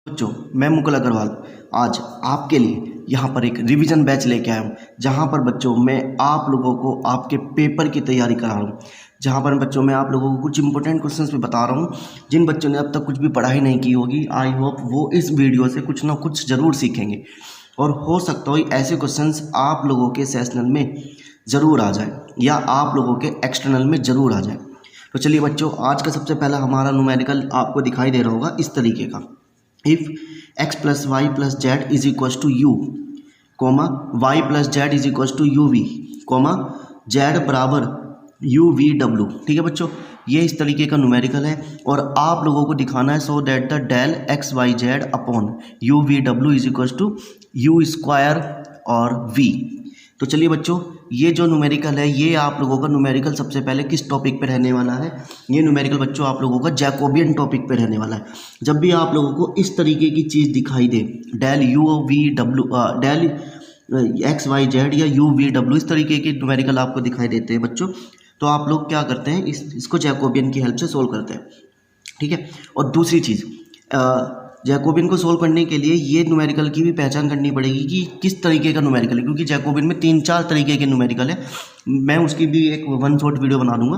बच्चों, मैं मुकुल अग्रवाल आज आपके लिए यहाँ पर एक रिवीजन बैच लेके आया हूँ, जहाँ पर बच्चों मैं आप लोगों को आपके पेपर की तैयारी करा रहा हूँ। जहाँ पर बच्चों मैं आप लोगों को कुछ इंपॉर्टेंट क्वेश्चंस भी बता रहा हूँ, जिन बच्चों ने अब तक कुछ भी पढ़ाई नहीं की होगी। आई होप वो इस वीडियो से कुछ ना कुछ ज़रूर सीखेंगे और हो सकता हो ऐसे क्वेश्चंस आप लोगों के सेशनल में ज़रूर आ जाए या आप लोगों के एक्सटर्नल में ज़रूर आ जाए। तो चलिए बच्चों, आज का सबसे पहला हमारा न्यूमेरिकल आपको दिखाई दे रहा होगा इस तरीके का। If x plus y plus z is equals to u comma y plus z is equals to u v comma z बराबर यू वी डब्ल्यू। ठीक है बच्चों, ये इस तरीके का न्यूमेरिकल है और आप लोगों को दिखाना है so that the del x Y z upon u we डब्ल्यू is equals to u square और वी। तो चलिए बच्चों, ये जो न्यूमेरिकल है ये आप लोगों का न्यूमेरिकल सबसे पहले किस टॉपिक पे रहने वाला है। ये न्यूमेरिकल बच्चों आप लोगों का जैकोबियन टॉपिक पे रहने वाला है। जब भी आप लोगों को इस तरीके की चीज़ दिखाई दे, del U we W del x Y Z या यू वी डब्ल्यू, इस तरीके के न्यूमेरिकल आपको दिखाई देते हैं बच्चों, तो आप लोग क्या करते हैं, इसको जैकोबियन की हेल्प से सोल्व करते हैं। ठीक है, और दूसरी चीज़, जैकोबियन को सोल्व करने के लिए ये न्यूमेरिकल की भी पहचान करनी पड़ेगी कि किस तरीके का न्यूमेरिकल है, क्योंकि जैकोबियन में 3-4 तरीके के न्यूमेरिकल है। मैं उसकी भी एक वन शॉट वीडियो बना दूंगा।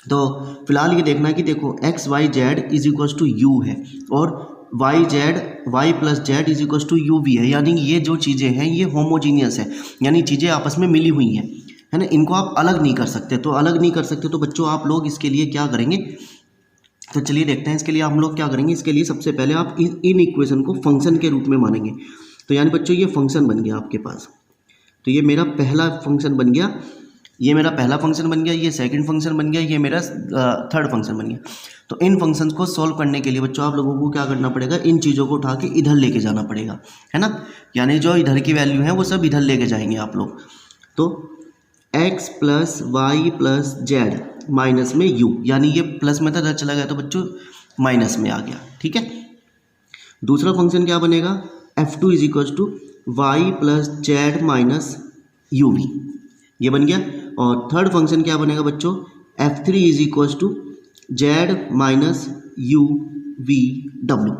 तो फिलहाल ये देखना है कि देखो x Y z is equals to u है और y plus z is equals to u v है, यानी ये जो चीज़ें हैं ये होमोजीनियस है, यानी चीज़ें आपस में मिली हुई हैं, है ना। इनको आप अलग नहीं कर सकते। तो अलग नहीं कर सकते तो बच्चों आप लोग इसके लिए क्या करेंगे, तो चलिए देखते हैं इसके लिए हम लोग क्या करेंगे। इसके लिए सबसे पहले आप इन इक्वेशन को फंक्शन के रूप में मानेंगे। तो यानी बच्चों ये फंक्शन बन गया आपके पास, तो ये मेरा पहला फंक्शन बन गया, ये मेरा पहला फंक्शन बन गया, ये सेकंड फंक्शन बन गया, ये मेरा थर्ड फंक्शन बन गया। तो इन फंक्शंस को सॉल्व करने के लिए बच्चों आप लोगों को क्या करना पड़ेगा, इन चीज़ों को उठा के इधर लेके जाना पड़ेगा, है ना। यानी जो इधर की वैल्यू है वो सब इधर लेके जाएंगे आप लोग। तो x plus y plus z minus में u, यानी ये प्लस में था इधर चला गया तो बच्चों माइनस में आ गया। ठीक है, दूसरा फंक्शन क्या बनेगा, f2 is equals to y plus z minus u v, ये बन गया। और थर्ड फंक्शन क्या बनेगा बच्चों, f3 is equals to z minus u we डब्ल्यू।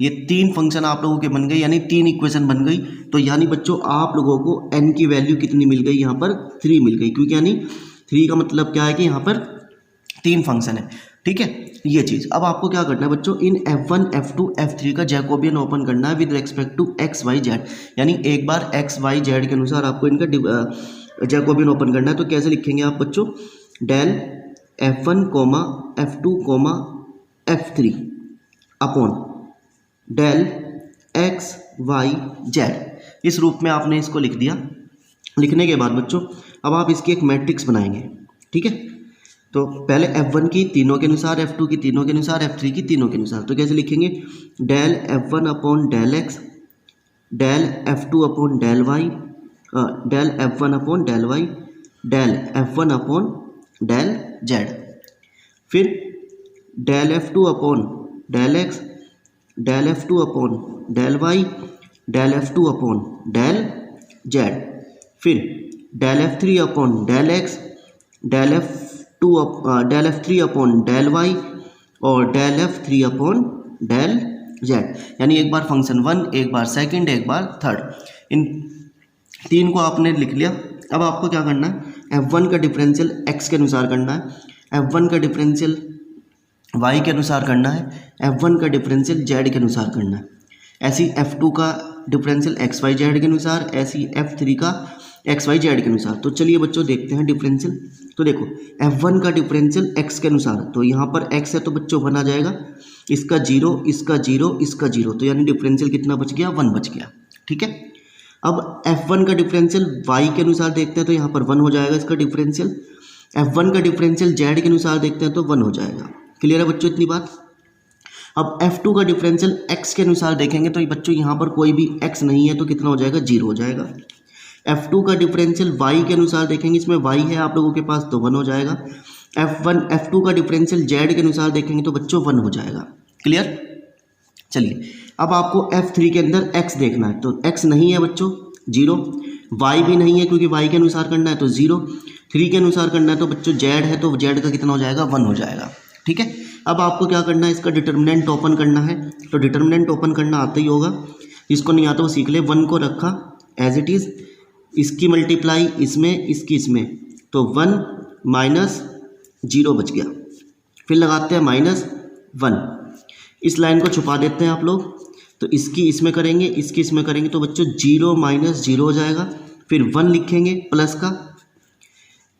ये 3 फंक्शन आप लोगों के बन गए, यानी 3 इक्वेशन बन गई। तो यानी बच्चों आप लोगों को n की वैल्यू कितनी मिल गई, यहाँ पर 3 मिल गई, क्योंकि यानी 3 का मतलब क्या है कि यहाँ पर 3 फंक्शन है। ठीक है, ये चीज़। अब आपको क्या करना है बच्चों, इन f1 f2 f3 का जैकोबियन ओपन करना है with respect to x y z, यानी एक बार x y z के अनुसार आपको इनका जैकोबियन ओपन करना है। तो कैसे लिखेंगे आप बच्चों, del f1 comma f2 comma f3 upon del x Y z, इस रूप में आपने इसको लिख दिया। लिखने के बाद बच्चों अब आप इसकी एक मैट्रिक्स बनाएंगे। ठीक है, तो पहले f1 की तीनों के अनुसार, f2 की तीनों के अनुसार, f3 की तीनों के अनुसार। तो कैसे लिखेंगे, del f1 upon del x, del f2 upon del Y, del f1 upon del Y, del f1 upon del Z, फिर del f2 upon del x, del f2 upon del Y, del f2 upon del Z, फिर del f3 upon del x, del f3 upon del Y और del f3 upon del Z. यानी एक बार function 1, एक बार second, एक बार third, इन 3 को आपने लिख लिया। अब आपको क्या करना है, f1 का डिफरेंशियल x के अनुसार करना है, f1 का डिफरेंशियल y के अनुसार करना है, f1 का डिफरेंशियल z के अनुसार करना है, ऐसी f2 का डिफरेंशियल x y z के अनुसार, ऐसी f3 का x y z के अनुसार। तो चलिए बच्चों देखते हैं डिफरेंशियल। तो देखो f1 का डिफरेंशियल x के अनुसार, तो यहाँ पर x है तो बच्चों 1 आ जाएगा, इसका 0, इसका 0, इसका 0, तो यानी डिफरेंशियल कितना बच गया, 1 बच गया। ठीक है, अब f1 का डिफरेंशियल y के अनुसार देखते हैं तो यहाँ पर 1 हो जाएगा इसका डिफरेंशियल, f1 का डिफरेंशियल z के अनुसार देखते हैं तो 1 हो जाएगा। क्लियर है बच्चों इतनी बात। अब f2 का डिफरेंशियल x के अनुसार देखेंगे तो बच्चों यहाँ पर कोई भी x नहीं है तो कितना हो जाएगा, 0 हो जाएगा। f2 का डिफरेंशियल y के अनुसार देखेंगे, इसमें y है आप लोगों के पास तो 1 हो जाएगा। f2 का डिफरेंशियल z के अनुसार देखेंगे तो बच्चों 1 हो जाएगा। क्लियर। चलिए अब आपको f3 के अंदर x देखना है, तो x नहीं है बच्चों 0, y भी नहीं है क्योंकि y के अनुसार करना है तो 0, 3 के अनुसार करना है तो बच्चों z है तो z का कितना हो जाएगा, 1 हो जाएगा। ठीक है, अब आपको क्या करना है, इसका डिटर्मिनेंट ओपन करना है। तो डिटर्मिनेंट ओपन करना आता ही होगा, जिसको नहीं आता वो सीख ले। 1 को रखा एज इट इज़, इसकी मल्टीप्लाई इसमें, इसकी इसमें, तो 1 माइनस 0 बच गया। फिर लगाते हैं -1, इस लाइन को छुपा देते हैं आप लोग। तो इसकी इसमें करेंगे, इसकी इसमें करेंगे, तो बच्चों 0 माइनस 0 हो जाएगा। फिर 1 लिखेंगे प्लस का,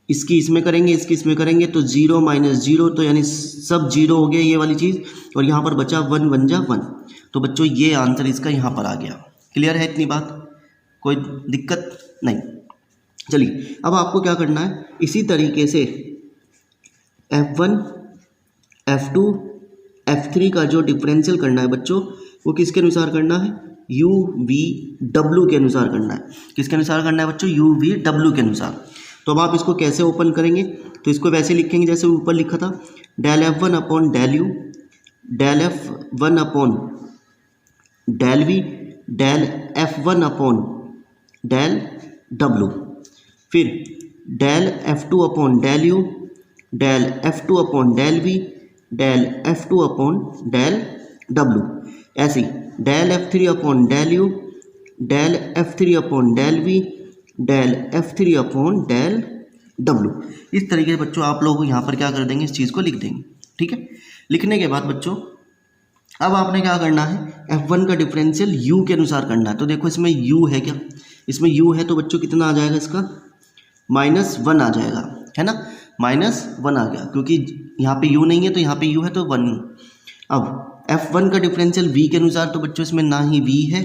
इसकी इसमें करेंगे, इसकी इसमें करेंगे, तो 0 माइनस 0, तो यानी सब 0 हो गया ये वाली चीज़, और यहाँ पर बचा 1 1 जा 1। तो बच्चों ये आंसर इसका यहाँ पर आ गया। क्लियर है इतनी बात, कोई दिक्कत नहीं। चलिए अब आपको क्या करना है, इसी तरीके से F1 F2 F3 का जो डिफरेंशियल करना है बच्चों, वो किसके अनुसार करना है, U V W के अनुसार करना है। किसके अनुसार करना है बच्चों, U V W के अनुसार। तो अब आप इसको कैसे ओपन करेंगे, तो इसको वैसे लिखेंगे जैसे ऊपर लिखा था, del F1 upon del U, del F1 upon del V, del F1 upon del W, फिर del F2 upon del U, del F2 upon del V, del F2 upon del W। ऐसे ही del F3 upon del U, del F3 upon del V, del F3 upon del W। इस तरीके से बच्चों आप लोग यहाँ पर क्या कर देंगे, इस चीज़ को लिख देंगे। ठीक है, लिखने के बाद बच्चों अब आपने क्या करना है, F1 का डिफरेंशियल U के अनुसार करना है। तो देखो इसमें U है क्या, इसमें U है, तो बच्चों कितना आ जाएगा इसका, -1 आ जाएगा, है ना, -1 आ गया, क्योंकि यहाँ पे U नहीं है तो यहाँ पे U है तो 1। अब F1 का डिफरेंशियल V के अनुसार, तो बच्चों इसमें ना ही V है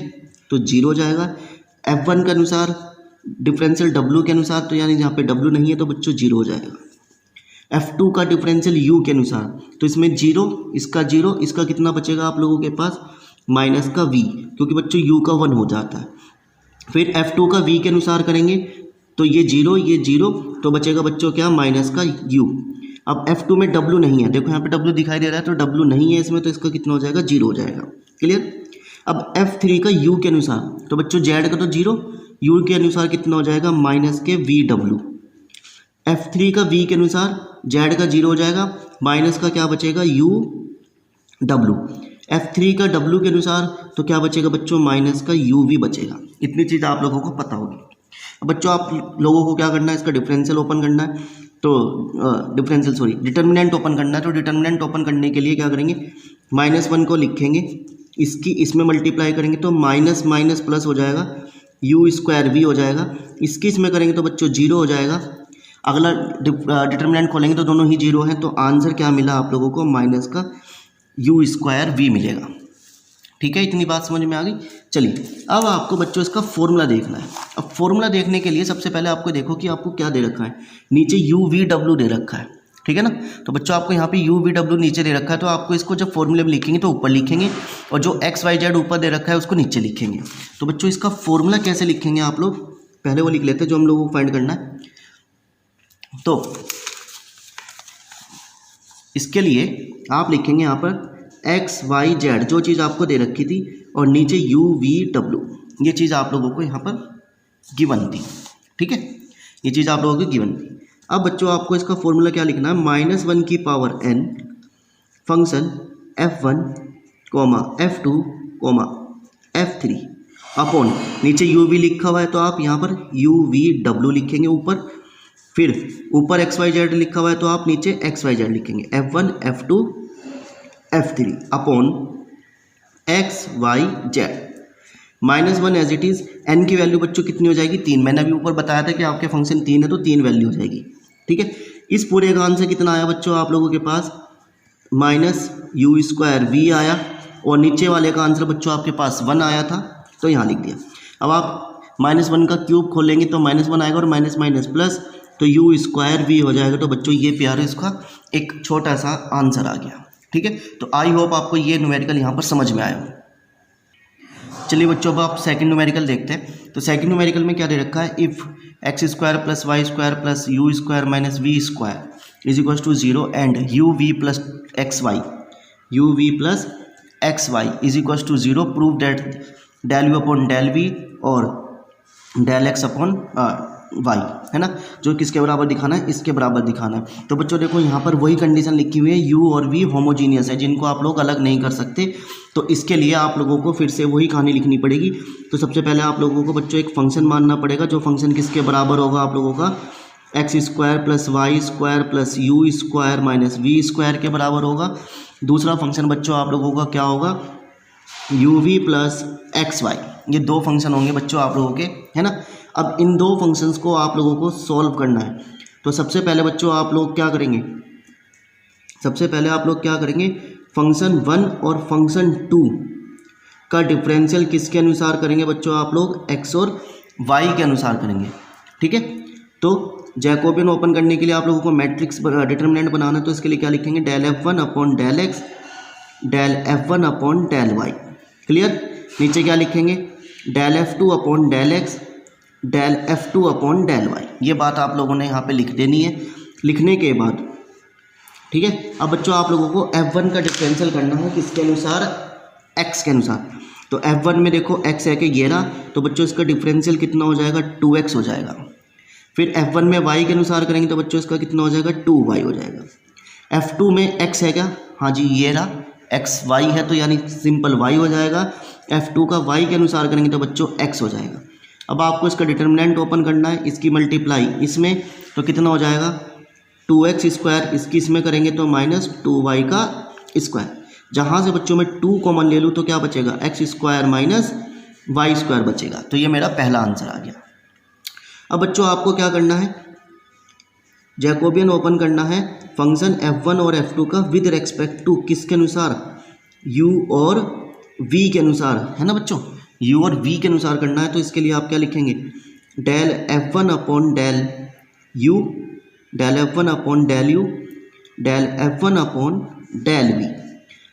तो 0 हो जाएगा। F1 के अनुसार डिफरेंशियल W के अनुसार, तो यानी यहाँ पे W नहीं है तो बच्चों 0 हो जाएगा। F2 का डिफरेंशियल U के अनुसार, तो इसमें 0, इसका 0, इसका कितना बचेगा आप लोगों के पास, माइनस का V, क्योंकि बच्चों U का 1 हो जाता है। फिर F2 का V के अनुसार करेंगे, तो ये 0, ये 0, तो बचेगा बच्चों क्या, माइनस का U। अब F2 में W नहीं है, देखो यहाँ पे W दिखाई दे रहा है, तो W नहीं है इसमें, तो इसका कितना हो जाएगा, 0 हो जाएगा। क्लियर। अब F3 का U के अनुसार, तो बच्चों Z का तो 0, U के अनुसार कितना हो जाएगा, माइनस के VW। F3 का V के अनुसार Z का 0 हो जाएगा, माइनस का क्या बचेगा, UW। F3 का W के अनुसार तो क्या बचेगा बच्चों, माइनस का UV बचेगा। इतनी चीज़ आप लोगों को पता होगी। अब बच्चों आप लोगों को क्या करना है, इसका डिफरेंशियल ओपन करना है, तो डिटर्मिनेंट ओपन करना है। तो डिटर्मिनेंट ओपन करने के लिए क्या करेंगे, -1 को लिखेंगे, इसकी इसमें मल्टीप्लाई करेंगे तो माइनस माइनस प्लस हो जाएगा, U² V हो जाएगा। इसकी इसमें करेंगे तो बच्चों 0 हो जाएगा। अगला डिटर्मिनेंट खोलेंगे तो दोनों ही 0 हैं, तो आंसर क्या मिला आप लोगों को, माइनस का U² V मिलेगा। ठीक है, इतनी बात समझ में आ गई। चलिए अब आपको बच्चों इसका फॉर्मूला देखना है। अब फॉर्मूला देखने के लिए सबसे पहले आपको देखो कि आपको क्या दे रखा है, नीचे UVW दे रखा है, ठीक है ना। तो बच्चों आपको यहाँ पे UVW नीचे दे रखा है, तो आपको इसको जब फॉर्मूले में लिखेंगे तो ऊपर लिखेंगे, और जो XYZ ऊपर दे रखा है उसको नीचे लिखेंगे। तो बच्चों इसका फॉर्मूला कैसे लिखेंगे आप लोग, पहले वो लिख लेते हैं जो हम लोगों को फाइंड करना है। तो इसके लिए आप लिखेंगे यहाँ पर XYZ, जो चीज़ आपको दे रखी थी, और नीचे UVW, ये चीज़ आप लोगों को यहाँ पर गिवन थी। ठीक है, ये चीज़ आप लोगों को गिवन थी। अब बच्चों आपको इसका फॉर्मूला क्या लिखना है, -1 की power n function F1, F2, F3 upon, नीचे UV लिखा हुआ है तो आप यहाँ पर UVW लिखेंगे ऊपर, फिर ऊपर XYZ लिखा हुआ है तो आप नीचे XYZ लिखेंगे, F1, F2, F3 upon XYZ। -1 as it is, n की वैल्यू बच्चों कितनी हो जाएगी, 3। मैंने अभी ऊपर बताया था कि आपके फंक्शन 3 है तो 3 वैल्यू हो जाएगी। ठीक है, इस पूरे का आंसर कितना आया बच्चों आप लोगों के पास, -U² V आया, और नीचे वाले का आंसर बच्चों आपके पास 1 आया था, तो यहाँ लिख दिया। अब आप -1 का क्यूब खोलेंगे तो -1 आएगा, और माइनस माइनस प्लस, तो U² V हो जाएगा। तो बच्चों ये प्यारा इसका एक छोटा सा आंसर आ गया। ठीक है, तो आई होप आपको ये न्यूमेरिकल यहाँ पर समझ में आया हो। चलिए बच्चों अब आप सेकंड न्यूमेरिकल देखते हैं। तो सेकंड न्यूमेरिकल में क्या दे रखा है, if x² + y² + u² - v² = 0 and uv + xy = 0, prove that del u upon del v और del x अपॉन वाई, है ना, जो किसके बराबर दिखाना है, इसके बराबर दिखाना है। तो बच्चों देखो यहाँ पर वही कंडीशन लिखी हुई है, यू और वी होमोजीनियस है, जिनको आप लोग अलग नहीं कर सकते। तो इसके लिए आप लोगों को फिर से वही कहानी लिखनी पड़ेगी। तो सबसे पहले आप लोगों को बच्चों एक फंक्शन मानना पड़ेगा, जो फंक्शन किसके बराबर होगा आप लोगों का, x square plus y square plus u square minus v square के बराबर होगा। दूसरा फंक्शन बच्चों आप लोगों का क्या होगा, u v plus x y. ये दो फंक्शन होंगे बच्चों आप लोगों के, है ना। अब इन दो फंक्शंस को आप लोगों को सॉल्व करना है। तो सबसे पहले बच्चों आप लोग क्या करेंगे, सबसे पहले आप लोग क्या करेंगे, फंक्शन 1 और फंक्शन 2 का डिफरेंशियल किसके अनुसार करेंगे बच्चों, आप लोग एक्स और वाई के अनुसार करेंगे, ठीक है। तो जैकोबियन ओपन करने के लिए आप लोगों को मैट्रिक्स डिटर्मिनेंट बनाना है। तो इसके लिए क्या लिखेंगे, del F1 upon del x del F1 upon del y, clear. नीचे क्या लिखेंगे, del F2 upon del x del F2 upon del y. ये बात आप लोगों ने यहाँ पे लिख देनी है। लिखने के बाद ठीक है, अब बच्चों आप लोगों को F1 का डिफरेंशियल करना है किसके अनुसार, x के अनुसार। तो F1 में देखो x है कि ये रहा, तो बच्चों इसका डिफरेंशियल कितना हो जाएगा, 2x हो जाएगा। फिर F1 में y के अनुसार करेंगे तो बच्चों इसका कितना हो जाएगा, 2y हो जाएगा। F2 में x है क्या, हाँ जी ये रहा, एक्स वाई है तो यानी सिंपल y हो जाएगा। F2 का y के अनुसार करेंगे तो बच्चों x हो जाएगा। अब आपको इसका डिटर्मिनेंट ओपन करना है, इसकी मल्टीप्लाई इसमें, तो कितना हो जाएगा 2x स्क्वायर, इसकी इसमें करेंगे तो माइनस 2y का स्क्वायर। जहाँ से बच्चों में 2 कॉमन ले लूँ तो क्या बचेगा, x square minus y square बचेगा। तो ये मेरा पहला आंसर आ गया। अब बच्चों आपको क्या करना है, जैकोबियन ओपन करना है फंक्शन F1 और F2 का विद रेस्पेक्ट टू किसके अनुसार, u और v के अनुसार, है ना बच्चों, u और v के अनुसार करना है। तो इसके लिए आप क्या लिखेंगे, del F1 upon del u del F1 upon del u del F1 upon del v।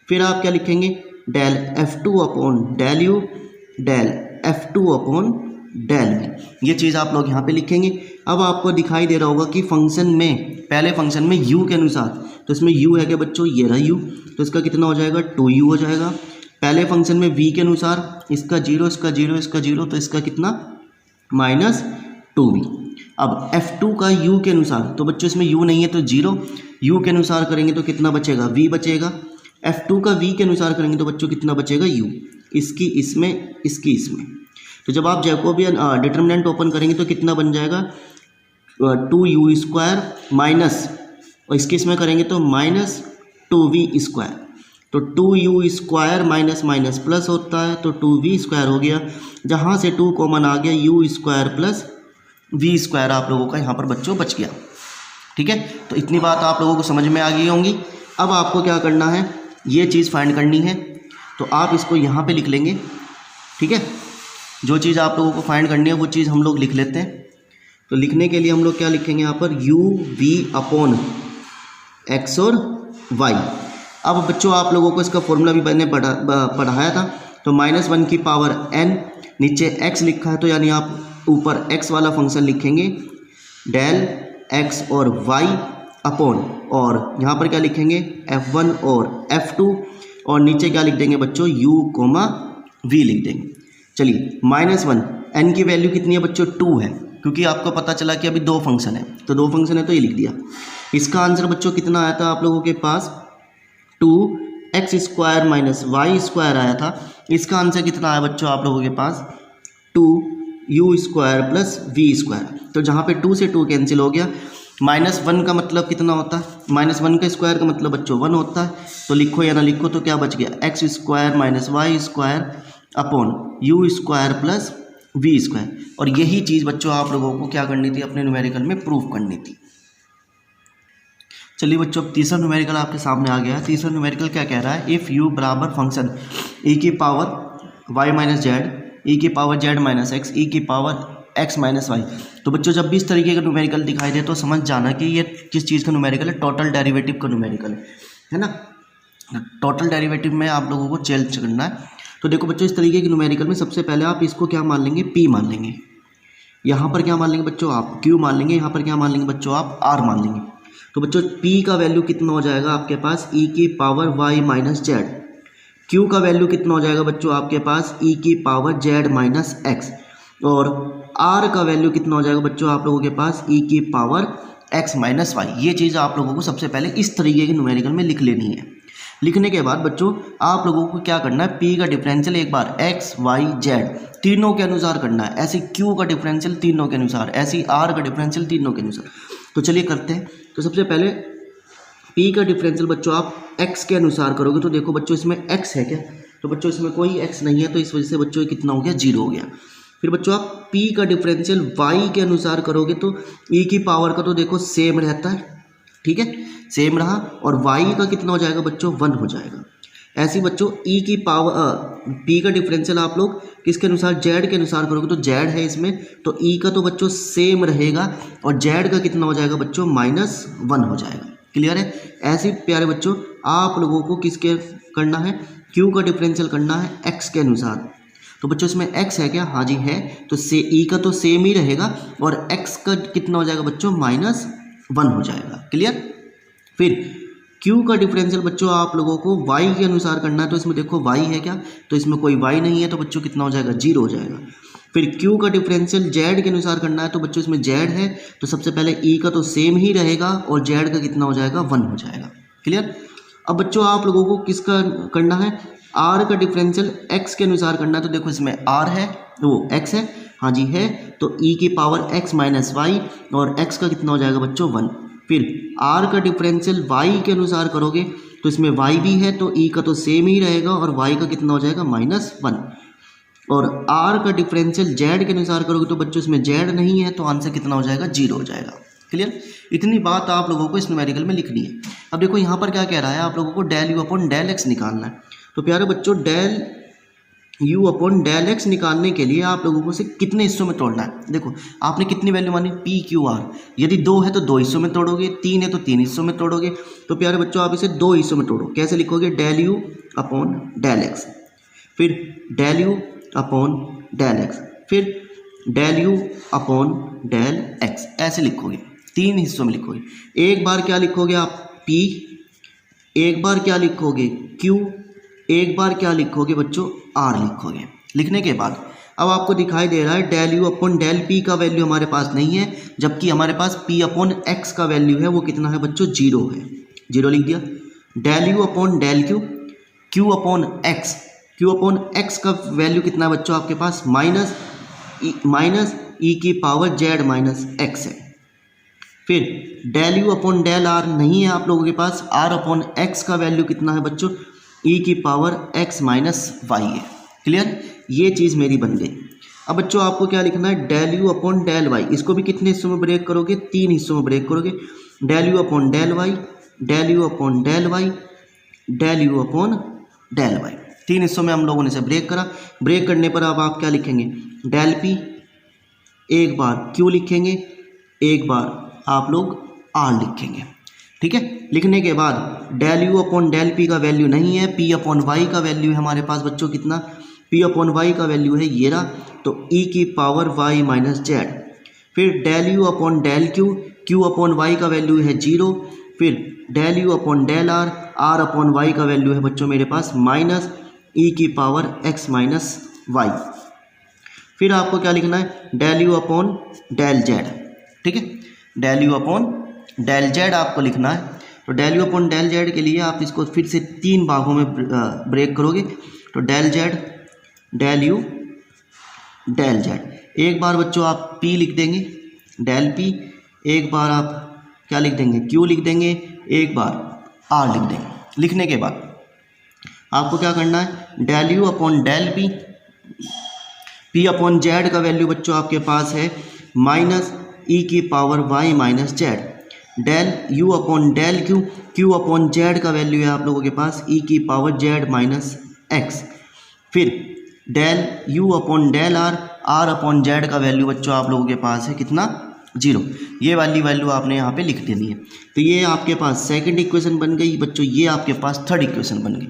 फिर आप क्या लिखेंगे, del F2 upon del u del F2 upon del v। ये चीज़ आप लोग यहाँ पे लिखेंगे। अब आपको दिखाई दे रहा होगा कि फंक्शन में, पहले फंक्शन में u के अनुसार, तो इसमें u है क्या बच्चों, ये रहा u, तो इसका कितना हो जाएगा, 2u हो जाएगा। पहले फंक्शन में v के अनुसार, इसका 0 इसका 0 इसका 0, तो इसका कितना, माइनस 2v। अब F2 का u के अनुसार, तो बच्चों इसमें u नहीं है तो 0, u के अनुसार करेंगे तो कितना बचेगा, v बचेगा। F2 का v के अनुसार करेंगे तो बच्चों कितना बचेगा, u, इसकी इसमें इसकी इसमें। तो जब आप जैकोबियन डिटर्मिनेंट ओपन करेंगे तो कितना बन जाएगा, 2u स्क्वायर माइनस, और इसके इसमें करेंगे तो माइनस 2v स्क्वायर। तो 2u square minus minus plus होता है, तो 2v स्क्वायर हो गया। जहाँ से 2 कॉमन आ गया, u square plus v square आप लोगों का यहाँ पर बच्चों बच गया, ठीक है। तो इतनी बात आप लोगों को समझ में आ गई होंगी। अब आपको क्या करना है, ये चीज़ फाइंड करनी है, तो आप इसको यहाँ पे लिख लेंगे, ठीक है। जो चीज़ आप लोगों को फाइंड करनी है वो चीज़ हम लोग लिख लेते हैं। तो लिखने के लिए हम लोग क्या लिखेंगे यहाँ पर, u v अपॉन एक्स और y। अब बच्चों आप लोगों को इसका फॉर्मूला भी मैंने पढ़ाया था। तो -1 की पावर n, नीचे x लिखा है तो यानी आप ऊपर x वाला फंक्शन लिखेंगे, डेल x और y अपॉन, और यहाँ पर क्या लिखेंगे, F1 और F2, और नीचे क्या लिख देंगे बच्चों, u, v लिख देंगे। चलिए -1, n की वैल्यू कितनी है बच्चों, 2 है, क्योंकि आपको पता चला कि अभी 2 फंक्शन है, तो 2 फंक्शन है तो ये लिख दिया। इसका आंसर बच्चों कितना आया था आप लोगों के पास, 2x square minus y square आया था। इसका आंसर कितना आया बच्चों आप लोगों के पास, 2u square plus v square. तो जहाँ पे 2 से 2 कैंसिल हो गया। -1 का मतलब कितना होता है, -1 का स्क्वायर का मतलब बच्चों 1 होता है। तो लिखो या ना लिखो तो क्या बच गया, x square minus y square upon u square plus v square. और यही चीज़ बच्चों आप लोगों को क्या करनी थी, अपने न्यूमेरिकल में प्रूफ करनी थी। चलिए बच्चों, अब तीसरा न्यूमेरिकल आपके सामने आ गया है। तीसरा न्यूमेरिकल क्या कह रहा है, इफ़ u बराबर फंक्शन e की power y minus Z, e की power z minus x, e की पावर x माइनस वाई। तो बच्चों जब भी इस तरीके का न्यूमेरिकल दिखाई दे तो समझ जाना कि ये किस चीज़ का न्यूमेरिकल है, टोटल डेरिवेटिव का न्यूमेरिकल है ना। टोटल डेरिवेटिव में आप लोगों को चेंज करना है। तो देखो बच्चों, इस तरीके के न्यूमेरिकल में सबसे पहले आप इसको क्या मान लेंगे, p मान लेंगे। यहाँ पर क्या मान लेंगे बच्चों, आप q मान लेंगे। यहाँ पर क्या मान लेंगे बच्चों, आप r मान लेंगे। तो बच्चों p का वैल्यू कितना हो जाएगा आपके पास, e की power y minus Z. q का वैल्यू कितना हो जाएगा बच्चों आपके पास, e की पावर z माइनस एक्स। और r का वैल्यू कितना हो जाएगा बच्चों आप लोगों के पास e की पावर x माइनस वाई। ये चीज़ आप लोगों को सबसे पहले इस तरीके के न्यूमेरिकल में लिख लेनी है। लिखने के बाद बच्चों आप लोगों को क्या करना है, p का डिफरेंशियल एक बार x y z तीनों के अनुसार करना है, ऐसे q का डिफरेंशियल तीनों के अनुसार, ऐसे r का डिफरेंशियल तीनों के अनुसार। तो चलिए करते हैं। तो सबसे पहले p का डिफरेंशियल बच्चों आप x के अनुसार करोगे। तो देखो बच्चों इसमें x है क्या, तो बच्चों इसमें कोई x नहीं है, तो इस वजह से बच्चों कितना हो गया, 0 हो गया। फिर बच्चों आप p का डिफरेंशियल y के अनुसार करोगे तो e की पावर का तो देखो सेम रहता है, ठीक है, सेम रहा, और y का कितना हो जाएगा बच्चों, 1 हो जाएगा। ऐसे बच्चों e की पावर p का डिफरेंशियल आप लोग किसके अनुसार, z के अनुसार करोगे। तो z है इसमें, तो e का तो बच्चों सेम रहेगा, और z का कितना हो जाएगा बच्चों, -1 हो जाएगा। क्लियर है। ऐसे प्यारे बच्चों आप लोगों को किसके करना है, q का डिफरेंशियल करना है x के अनुसार। तो बच्चों इसमें x है क्या, हाँ जी है, तो से e का तो सेम ही रहेगा, और x का कितना हो जाएगा बच्चों, -1 हो जाएगा। क्लियर। फिर q का डिफरेंशियल बच्चों आप लोगों को y के अनुसार करना है। तो इसमें देखो y है क्या, तो इसमें कोई y नहीं है, तो बच्चों कितना हो जाएगा, 0 हो जाएगा। फिर q का डिफरेंशियल z के अनुसार करना है। तो बच्चों इसमें z है, तो सबसे पहले e का तो सेम ही रहेगा, और z का कितना हो जाएगा, 1 हो जाएगा। क्लियर। अब बच्चों आप लोगों को किसका करना है, r का डिफरेंशियल x के अनुसार करना है। तो देखो इसमें r है, वो x है, हाँ जी है, तो e की पावर x माइनस वाई, और x का कितना हो जाएगा बच्चों, 1। फिर r का डिफरेंशियल y के अनुसार करोगे, तो इसमें y भी है, तो e का तो सेम ही रहेगा, और y का कितना हो जाएगा, -1। और r का डिफरेंशियल z के अनुसार करोगे, तो बच्चों इसमें z नहीं है, तो आंसर कितना हो जाएगा, 0 हो जाएगा। क्लियर। इतनी बात आप लोगों को इस न्यूमेरिकल में लिखनी है। अब देखो यहाँ पर क्या कह रहा है, आप लोगों को del u upon del x निकालना है। तो प्यारे बच्चों del u upon del x निकालने के लिए आप लोगों को से कितने हिस्सों में तोड़ना है। देखो आपने कितनी वैल्यू मानी, p q r, यदि 2 है तो 2 हिस्सों में तोड़ोगे, 3 है तो 3 हिस्सों में तोड़ोगे। तो प्यारे बच्चों आप इसे 2 हिस्सों में तोड़ो। कैसे लिखोगे, del u upon del x, फिर del u upon del x, फिर del u upon del x, ऐसे लिखोगे, 3 हिस्सों में लिखोगे। एक बार क्या लिखोगे आप, p, एक बार क्या लिखोगे, q, एक बार क्या लिखोगे बच्चों, r लिखोगे। लिखने के बाद अब आपको दिखाई दे रहा है del u upon del p का वैल्यू हमारे पास नहीं है, जबकि हमारे पास p अपॉन x का वैल्यू है, वो कितना है बच्चों, 0 है, 0 लिख दिया। Del u upon del q, q upon x, q upon x का वैल्यू कितना है बच्चों आपके पास, माइनस e की पावर z माइनस x है। फिर del u upon del r नहीं है आप लोगों के पास, r अपॉन x का वैल्यू कितना है बच्चों, e की पावर x माइनस वाई है। क्लियर, ये चीज़ मेरी बन गई। अब बच्चों आपको क्या लिखना है, del u upon del y, इसको भी कितने हिस्सों में ब्रेक करोगे, 3 हिस्सों में ब्रेक करोगे। Del u upon del y, del u upon del y, del u upon del y, 3 हिस्सों में हम लोगों ने इसे ब्रेक करा। ब्रेक करने पर अब आप क्या लिखेंगे, डेल p, एक बार q लिखेंगे, एक बार आप लोग r लिखेंगे। ठीक है। लिखने के बाद del u upon del p का वैल्यू नहीं है, p अपॉन y का वैल्यू है हमारे पास बच्चों कितना, p अपॉन y का वैल्यू है ये रहा, तो e की पावर y माइनस जेड। फिर del u upon del q, q upon y का वैल्यू है 0। फिर del u upon del r, r upon y का वैल्यू है बच्चों मेरे पास माइनस e की पावर x माइनस वाई। फिर आपको क्या लिखना है, del u upon del z. ठीक है, del u upon del z आपको लिखना है। तो del u upon del z के लिए आप इसको फिर से 3 भागों में ब्रेक करोगे। तो del z, del u, del z. एक बार बच्चों आप p लिख देंगे, डेल p, एक बार आप क्या लिख देंगे, q लिख देंगे, एक बार r लिख देंगे। लिखने के बाद आपको क्या करना है, del u upon del p, p upon z का वैल्यू बच्चों आपके पास है माइनस e की power y minus z. Del u upon del q, q upon z का वैल्यू है आप लोगों के पास e की पावर z माइनस x। फिर del u upon del r, r upon z का वैल्यू बच्चों आप लोगों के पास है कितना, 0। ये वाली वैल्यू आपने यहाँ पे लिख देनी है। तो ये आपके पास सेकंड इक्वेशन बन गई बच्चों, ये आपके पास थर्ड इक्वेशन बन गई।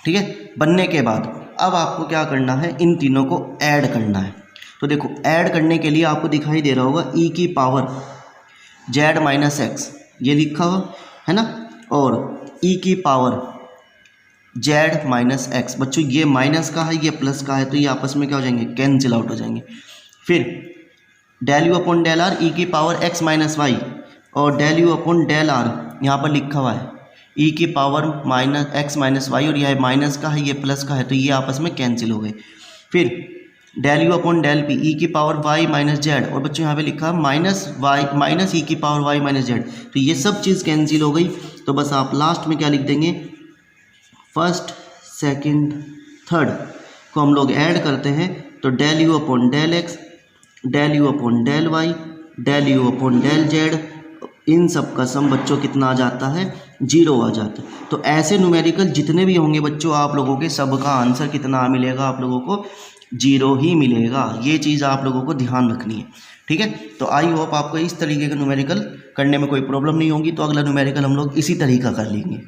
ठीक है। बनने के बाद अब आपको क्या करना है, इन तीनों को ऐड करना है। तो देखो ऐड करने के लिए आपको दिखाई दे रहा होगा e की पावर z माइनस एक्स, ये लिखा हुआ है ना, और e की पावर जेड माइनस एक्स। बच्चों ये माइनस का है, ये प्लस का है, तो ये आपस में क्या हो जाएंगे, कैंसिल आउट हो जाएंगे। फिर del you upon del r e की पावर एक्स माइनस वाई, और del you upon del r यहाँ पर लिखा हुआ है ई की power minus x minus y, और यह माइनस का है, ये प्लस का है, तो ये आपस में कैंसिल हो गए। फिर del you upon del p e की पावर वाई माइनस जेड, और बच्चों यहाँ पे लिखा माइनस वाई माइनस ई की पावर वाई माइनस जेड, तो ये सब चीज़ कैंसिल हो गई। तो बस आप लास्ट में क्या लिख देंगे, फर्स्ट सेकंड थर्ड को हम लोग ऐड करते हैं, तो del you upon del x, del you upon del Y, del you upon del Z, इन सब का सम बच्चों कितना आ जाता है, 0 आ जाता है। तो ऐसे न्यूमेरिकल जितने भी होंगे बच्चों आप लोगों के, सबका आंसर कितना मिलेगा, आप लोगों को 0 ही मिलेगा। ये चीज़ आप लोगों को ध्यान रखनी है, ठीक है। तो आई होप आपको इस तरीके का न्यूमेरिकल करने में कोई प्रॉब्लम नहीं होगी। तो अगला न्यूमेरिकल हम लोग इसी तरीका कर लेंगे।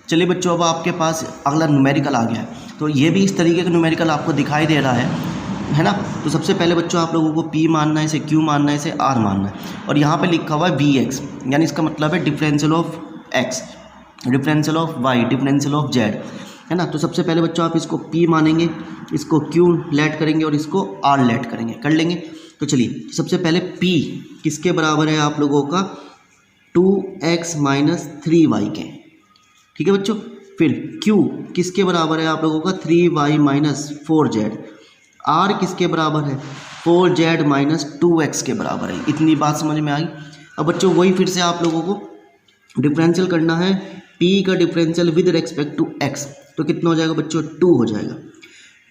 चलिए बच्चों, अब आपके पास अगला न्यूमेरिकल आ गया है, तो ये भी इस तरीके का न्यूमेरिकल आपको दिखाई दे रहा है ना। तो सबसे पहले बच्चों आप लोगों को P मानना है, इसे Q मानना है, इसे R मानना है, और यहाँ पे लिखा हुआ है Vx, यानी इसका मतलब है differential of x, differential of y, differential of z, है ना। तो सबसे पहले बच्चों आप इसको P मानेंगे, इसको Q लेट करेंगे और इसको R लेट करेंगे, कर लेंगे। तो चलिए सबसे पहले P किसके बराबर है आप लोगों का, 2x माइनस 3y के, ठीक है बच्चों। फिर Q किसके बराबर है आप लोगों का, 3y माइनस 4z। R किसके बराबर है, 4z माइनस 2x के बराबर है। इतनी बात समझ में आई। अब बच्चों वही फिर से आप लोगों को डिफरेंशियल करना है, P का differential with respect to x, तो कितना हो जाएगा बच्चों, 2 हो जाएगा।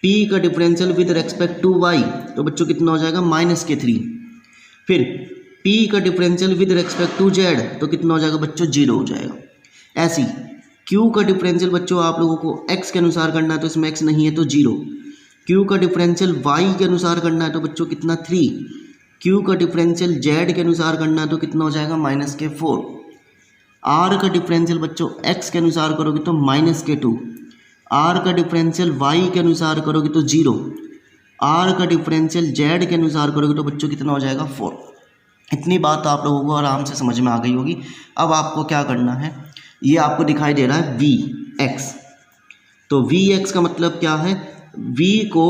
P का differential with respect to y, तो बच्चों कितना हो जाएगा, -3। फिर P का differential with respect to z, तो कितना हो जाएगा बच्चों, 0 हो जाएगा। ऐसी Q का डिफरेंशियल बच्चों आप लोगों को x के अनुसार करना है, तो इसमें x नहीं है तो 0। Q का डिफरेंशियल y के अनुसार करना है, तो बच्चों कितना, 3। Q का डिफरेंशियल z के अनुसार करना है, तो कितना हो जाएगा, -4। R का डिफरेंशियल बच्चों x के अनुसार करोगे तो -2। R का डिफरेंशियल y के अनुसार करोगे तो 0। R का डिफरेंशियल z के अनुसार करोगे तो बच्चों कितना हो जाएगा, 4। इतनी बात आप लोगों को आराम से समझ में आ गई होगी। अब आपको क्या करना है, ये आपको दिखाई दे रहा है Vx, तो Vx का मतलब क्या है, V को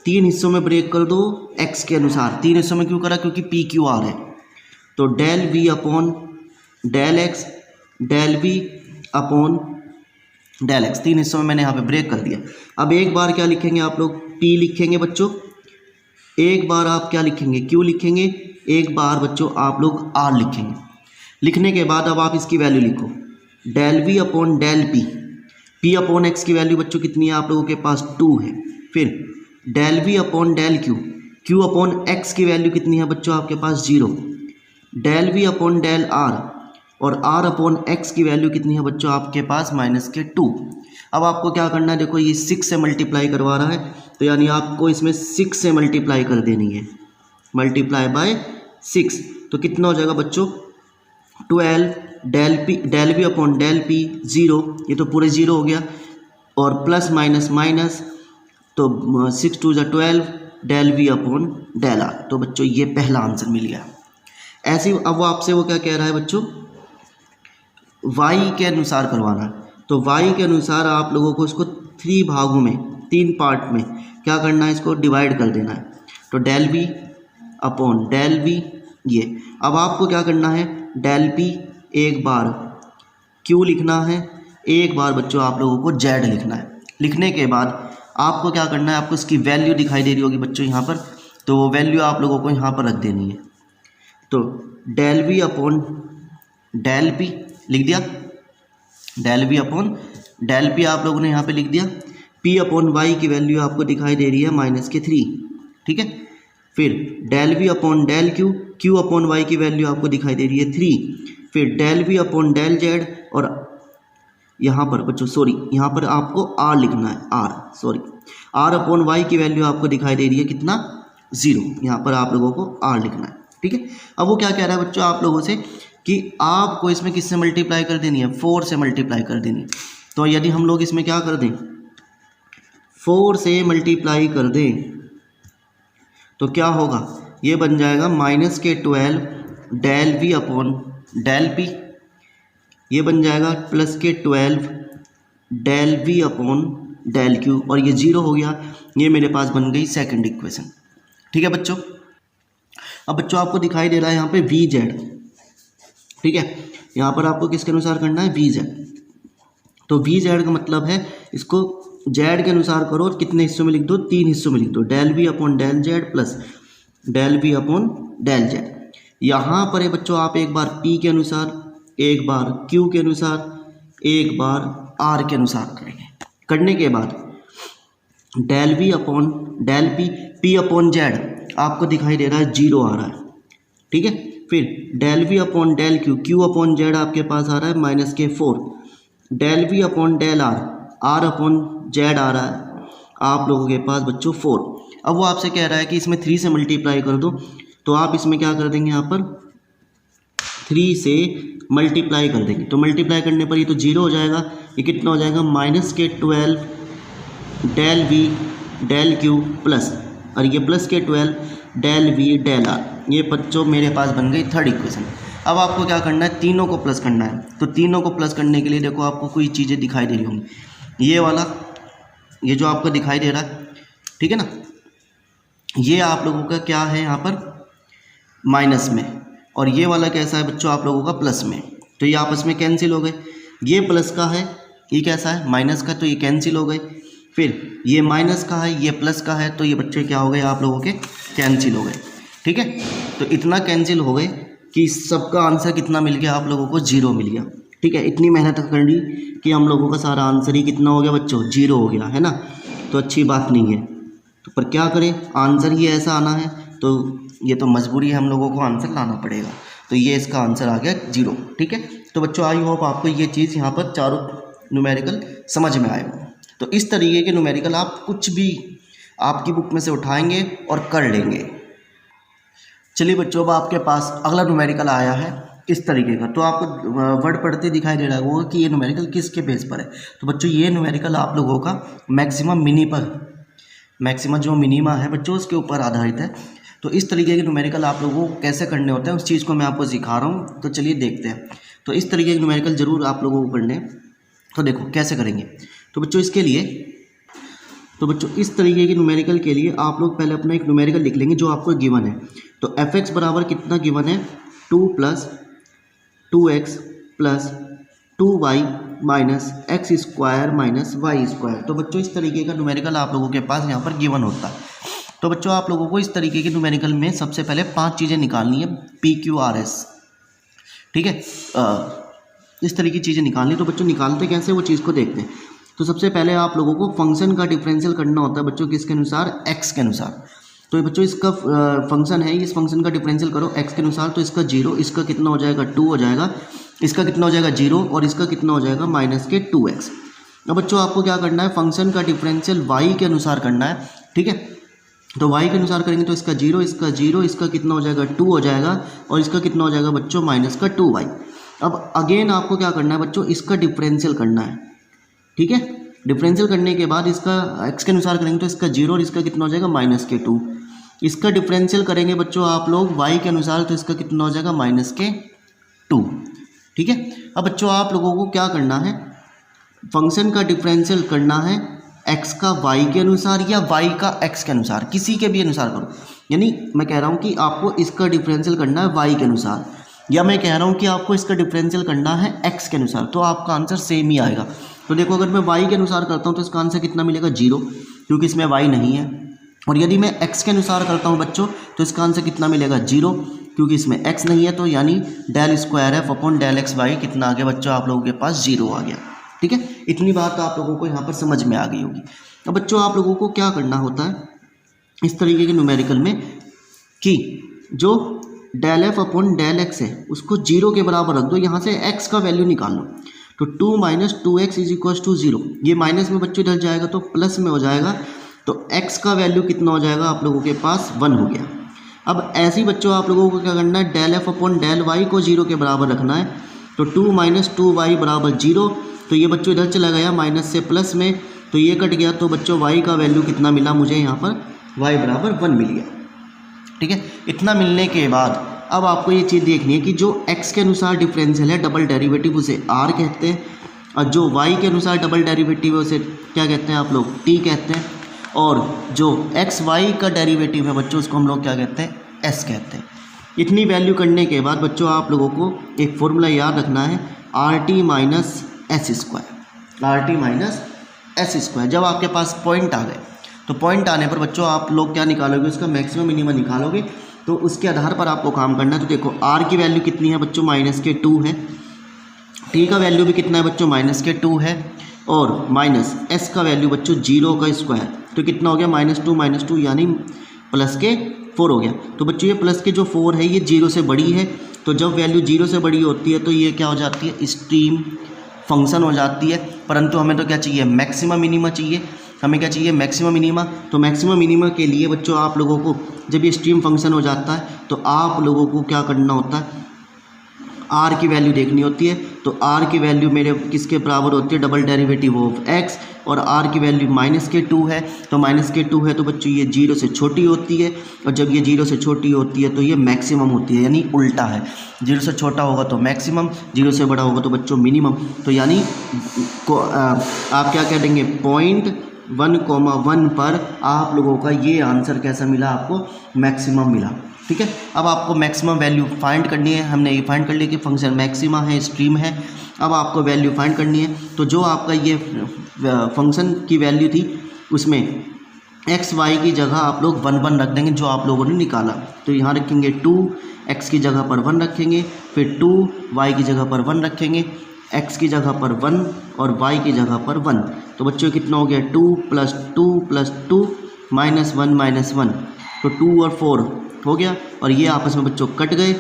3 हिस्सों में ब्रेक कर दो x के अनुसार। 3 हिस्सों में क्यों करा, क्योंकि P Q R है, तो del V upon del x, del V upon del x, 3 हिस्सों में मैंने यहाँ पे ब्रेक कर दिया। अब एक बार क्या लिखेंगे आप लोग, P लिखेंगे बच्चों, एक बार आप क्या लिखेंगे, Q लिखेंगे, एक बार बच्चों आप लोग R लिखेंगे। लिखने के बाद अब आप इसकी वैल्यू लिखो, del V upon del P, P upon x की वैल्यू बच्चों कितनी है आप लोगों के पास, 2 है। फिर del V upon del Q, Q upon x की वैल्यू कितनी है बच्चों आपके पास, 0। Del V upon del R, और R अपॉन एक्स की वैल्यू कितनी है बच्चों आपके पास, -2। अब आपको क्या करना है, देखो ये 6 से मल्टीप्लाई करवा रहा है, तो यानी आपको इसमें 6 से मल्टीप्लाई कर देनी है, मल्टीप्लाई बाय 6, तो कितना हो जाएगा बच्चों, 12 del V upon del P 0, ये तो पूरे 0 हो गया, और प्लस माइनस माइनस, तो 6 2 = 12 del V upon del R। तो बच्चों ये पहला आंसर मिल गया। ऐसे अब वो आपसे वो क्या कह रहा है बच्चों, y के अनुसार करवाना है, तो y के अनुसार आप लोगों को इसको 3 भागों में, 3 पार्ट में क्या करना है, इसको डिवाइड कर देना है। तो del V upon del V ये। अब आपको क्या करना है, डेल P एक बार, Q लिखना है, एक बार बच्चों आप लोगों को Z लिखना है। लिखने के बाद आपको क्या करना है, आपको इसकी वैल्यू दिखाई दे रही होगी बच्चों यहाँ पर, तो वो वैल्यू आप लोगों को यहाँ पर रख देनी है। तो del V upon del P लिख दिया, del V upon del P आप लोगों ने यहाँ पे लिख दिया। P अपॉन Y की वैल्यू आपको दिखाई दे रही है -3, ठीक है। फिर del V upon del Q, Q upon Y की वैल्यू आपको दिखाई दे रही है 3। फिर del V upon del Z, और यहाँ पर बच्चों सॉरी, यहाँ पर आपको R लिखना है, R अपॉन Y की वैल्यू आपको दिखाई दे रही है कितना, 0, यहाँ पर आप लोगों को R लिखना है, ठीक है। अब वो क्या कह रहा है बच्चों आप लोगों से कि आपको इसमें किससे मल्टीप्लाई कर देनी है, 4 से मल्टीप्लाई कर देनी है। तो यदि हम लोग इसमें क्या कर दें, 4 से मल्टीप्लाई कर दें, तो क्या होगा, ये बन जाएगा -12 del V upon del P, ये बन जाएगा +12 del we upon del q, और ये 0 हो गया। ये मेरे पास बन गई सेकंड इक्वेशन। ठीक है बच्चों। अब बच्चों आपको दिखाई दे रहा है यहाँ पे वी जेड, ठीक है, यहाँ पर आपको किसके अनुसार करना है, वी जेड। तो वी जेड का मतलब है इसको जेड के अनुसार करो और कितने हिस्सों में लिख दो, 3 हिस्सों में लिख दो, del we upon del z plus del we upon del z. यहाँ पर है बच्चों आप एक बार पी के अनुसार, एक बार क्यू के अनुसार, एक बार आर के अनुसार करेंगे। करने के बाद del we upon del p upon z आपको दिखाई दे रहा है 0 आ रहा है, ठीक है। फिर del we upon del Q upon Z आपके पास आ रहा है -4, del we upon del R upon Z आ रहा है आप लोगों के पास बच्चों 4। अब वो आपसे कह रहा है कि इसमें 3 से मल्टीप्लाई कर दो, तो आप इसमें क्या कर देंगे, यहाँ पर 3 से मल्टीप्लाई कर देंगे। तो मल्टीप्लाई करने पर ये तो 0 हो जाएगा, ये कितना हो जाएगा -12 del v del q plus, और ये +12 डेल वी डेल आर। ये बच्चों मेरे पास बन गई थर्ड इक्वेशन। अब आपको क्या करना है, तीनों को प्लस करना है। तो तीनों को प्लस करने के लिए देखो आपको कोई चीज़ें दिखाई दे रही होंगी, ये वाला, ये जो आपको दिखाई दे रहा है, ठीक है ना, ये आप लोगों का क्या है यहाँ पर माइनस में, और ये वाला कैसा है बच्चों आप लोगों का प्लस में। तो ये आपस में कैंसिल हो गए, ये प्लस का है, ये कैसा है माइनस का, तो ये कैंसिल हो गए। फिर ये माइनस का है, ये प्लस का है, तो ये बच्चे क्या हो गए आप लोगों के कैंसिल हो गए, ठीक है। तो इतना कैंसिल हो गए कि सबका आंसर कितना मिल गया आप लोगों को, 0 मिल गया, ठीक है। इतनी मेहनत कर ली कि हम लोगों का सारा आंसर ही कितना हो गया बच्चों, 0 हो गया, है ना। तो अच्छी बात नहीं है, तो पर क्या करें, आंसर ही ऐसा आना है, तो ये तो मजबूरी है, हम लोगों को आंसर लाना पड़ेगा। तो ये इसका आंसर आ गया 0, ठीक है। तो बच्चों आई होप आपको ये चीज़ यहाँ पर चारों न्यूमेरिकल समझ में आए हो। तो इस तरीके के न्यूमेरिकल आप कुछ भी आपकी बुक में से उठाएंगे और कर लेंगे। चलिए बच्चों, अब आपके पास अगला न्यूमेरिकल आया है इस तरीके का, तो आपको वर्ड पढ़ते दिखाई दे रहा है वो कि ये न्यूमेरिकल किसके बेस पर है। तो बच्चों ये न्यूमेरिकल आप लोगों का मैक्सिमम मिनी पर, मैक्सिमम जो मिनीमा है बच्चों उसके ऊपर आधारित है। तो इस तरीके के न्यूमेरिकल आप लोगों को कैसे करने होते हैं उस चीज़ को मैं आपको सिखा रहा हूँ। तो चलिए देखते हैं। तो इस तरीके के न्यूमेरिकल ज़रूर आप लोगों को करने हैं। तो देखो कैसे करेंगे। तो बच्चों इसके लिए, तो बच्चों इस तरीके के न्यूमेरिकल के लिए आप लोग पहले अपना एक न्यूमेरिकल लिख लेंगे जो आपको गिवन है। तो f(x) बराबर कितना गिवन है, 2 + 2x + 2y minus x² minus y²। तो बच्चों इस तरीके का न्यूमेरिकल आप लोगों के पास यहाँ पर गिवन होता है। तो बच्चों आप लोगों को इस तरीके के न्यूमेरिकल में सबसे पहले 5 चीज़ें निकालनी है, PQRS, ठीक है। इस तरह की चीज़ें निकालनी। तो बच्चों निकालते कैसे वो चीज़ को देखते हैं। तो सबसे पहले आप लोगों को फंक्शन का डिफरेंशियल करना होता है बच्चों, किसके अनुसार, x के अनुसार। तो बच्चों इसका फंक्शन है, इस फंक्शन का डिफरेंशियल करो x के अनुसार। तो इसका 0, इसका कितना हो जाएगा 2 हो जाएगा, इसका कितना हो जाएगा 0, और इसका कितना हो जाएगा -2x। अब बच्चों आपको क्या करना है, फंक्शन का डिफरेंशियल y के अनुसार करना है, ठीक है। तो y के अनुसार करेंगे तो इसका 0, इसका 0, इसका कितना हो जाएगा 2 हो जाएगा, और इसका कितना हो जाएगा बच्चों -2y। अब अगेन आपको क्या करना है बच्चों, इसका डिफरेंशियल करना है, ठीक है। डिफरेंशियल करने के बाद इसका x के अनुसार करेंगे तो इसका 0, और इसका कितना हो जाएगा -2। इसका डिफरेंशियल करेंगे बच्चों आप लोग y के अनुसार, तो इसका कितना हो जाएगा -2, ठीक है। अब बच्चों आप लोगों को क्या करना है, फंक्शन का डिफरेंशियल करना है x का y के अनुसार या y का x के अनुसार, किसी के भी अनुसार करो। यानी मैं कह रहा हूँ कि आपको इसका डिफरेंशियल करना है y के अनुसार, या मैं कह रहा हूँ कि आपको इसका डिफरेंशियल करना है x के अनुसार, तो आपका आंसर सेम ही आएगा। तो देखो अगर मैं y के अनुसार करता हूँ तो इसका आंसर कितना मिलेगा 0, क्योंकि इसमें y नहीं है। और यदि मैं x के अनुसार करता हूँ बच्चों तो इसका आंसर कितना मिलेगा 0, क्योंकि इसमें x नहीं है। तो यानी del² अपॉन del xy कितना आ गया बच्चों आप लोगों के पास 0 आ गया, ठीक है। इतनी बात आप लोगों को यहाँ पर समझ में आ गई होगी। अब बच्चों आप लोगों को क्या करना होता है इस तरीके के न्यूमेरिकल में कि जो del f upon del x है उसको 0 के बराबर रख दो, यहाँ से x का वैल्यू निकाल लो। तो 2 - 2x = 0, ये माइनस में बच्चों इधर जाएगा तो प्लस में हो जाएगा। तो x का वैल्यू कितना हो जाएगा आप लोगों के पास 1 हो गया। अब ऐसे ही बच्चों आप लोगों को क्या करना है, del f upon del y को 0 के बराबर रखना है। तो 2 - 2y = 0, तो ये बच्चों इधर चला गया माइनस से प्लस में, तो ये कट गया। तो बच्चों y का वैल्यू कितना मिला मुझे यहाँ पर, y = 1 मिल गया, ठीक है। इतना मिलने के बाद अब आपको ये चीज़ देखनी है कि जो x के अनुसार डिफरेंशियल है डबल डेरिवेटिव उसे r कहते हैं, और जो y के अनुसार डबल डेरिवेटिव है उसे क्या कहते हैं आप लोग, t कहते हैं। और जो एक्स वाई का डेरिवेटिव है बच्चों उसको हम लोग क्या कहते हैं, s कहते हैं। इतनी वैल्यू करने के बाद बच्चों आप लोगों को एक फॉर्मूला याद रखना है, RT minus S square, RT minus S square. जब आपके पास पॉइंट आ गए तो पॉइंट आने पर बच्चों आप लोग क्या निकालोगे, उसका मैक्सिमम मिनिमम निकालोगे। तो उसके आधार पर आपको काम करना है। तो देखो r की वैल्यू कितनी है बच्चों, -2 है। t का वैल्यू भी कितना है बच्चों, -2 है। और माइनस s का वैल्यू बच्चों 0 का स्क्वायर, तो कितना हो गया, -2 यानी +4 हो गया। तो बच्चों ये प्लस के जो 4 है ये 0 से बड़ी है। तो जब वैल्यू 0 से बड़ी होती है तो ये क्या हो जाती है, स्ट्रीम फंक्शन हो जाती है। परंतु हमें तो क्या चाहिए, मैक्सिमम मिनिमा चाहिए। हमें क्या चाहिए, मैक्सिमम मिनिमा। तो मैक्सिमम मिनिमा के लिए बच्चों आप लोगों को जब ये स्ट्रीम फंक्शन हो जाता है तो आप लोगों को क्या करना होता है, r की वैल्यू देखनी होती है। तो r की वैल्यू मेरे किसके बराबर होती है, डबल डेरिवेटिव ऑफ x। और r की वैल्यू -2 है। तो -2 है तो बच्चों ये 0 से छोटी होती है। और जब ये 0 से छोटी होती है तो ये मैक्सिमम होती है, यानी उल्टा है। 0 से छोटा होगा तो मैक्सिमम, 0 से बड़ा होगा तो बच्चों मिनिमम। तो यानी आप क्या कह देंगे, 0.1,1 पर आप लोगों का ये आंसर कैसा मिला, आपको मैक्सिमम मिला। ठीक है, अब आपको मैक्सिमम वैल्यू फाइंड करनी है। हमने ये फाइंड कर लिया कि फंक्शन मैक्सिमा है, स्ट्रीम है। अब आपको वैल्यू फाइंड करनी है। तो जो आपका ये फंक्शन की वैल्यू थी उसमें एक्स वाई की जगह आप लोग 1 रख देंगे, जो आप लोगों ने निकाला। तो यहाँ रखेंगे 2, एक्स की जगह पर 1 रखेंगे, फिर 2 वाई की जगह पर 1 रखेंगे, एक्स की जगह पर 1 और वाई की जगह पर 1। तो बच्चों कितना हो गया, 2 + 2 + 2 -1 -1, तो 2 और 4 हो गया। और ये आपस में बच्चों कट गए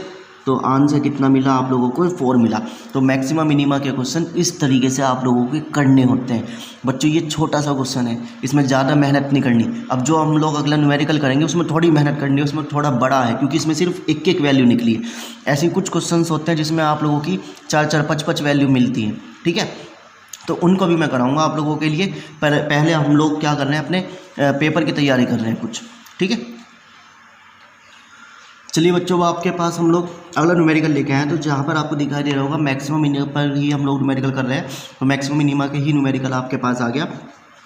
तो आंसर कितना मिला आप लोगों को, 4 मिला। तो मैक्सिमम मिनिमा के क्वेश्चन इस तरीके से आप लोगों के करने होते हैं बच्चों। ये छोटा सा क्वेश्चन है, इसमें ज़्यादा मेहनत नहीं करनी। अब जो हम लोग अगला न्यूमेरिकल करेंगे उसमें थोड़ी मेहनत करनी है, उसमें थोड़ा बड़ा है क्योंकि इसमें सिर्फ एक वैल्यू निकली है। ऐसे कुछ क्वेश्चन होते हैं जिसमें आप लोगों की 4 5 वैल्यू मिलती है। ठीक है, तो उनको भी मैं कराऊंगा आप लोगों के लिए। पहले हम लोग क्या कर रहे हैं, अपने पेपर की तैयारी कर रहे हैं कुछ। ठीक है, चलिए बच्चों, आपके पास हम लोग अगला न्यूमेरिकल लेके आए हैं। तो जहाँ पर आपको दिखाई दे रहा होगा मैक्सिमम मिनिमा पर ही हम लोग न्यूमेरिकल कर रहे हैं। तो मैक्सिमम मिनिमा के ही न्यूमेरिकल आपके पास आ गया।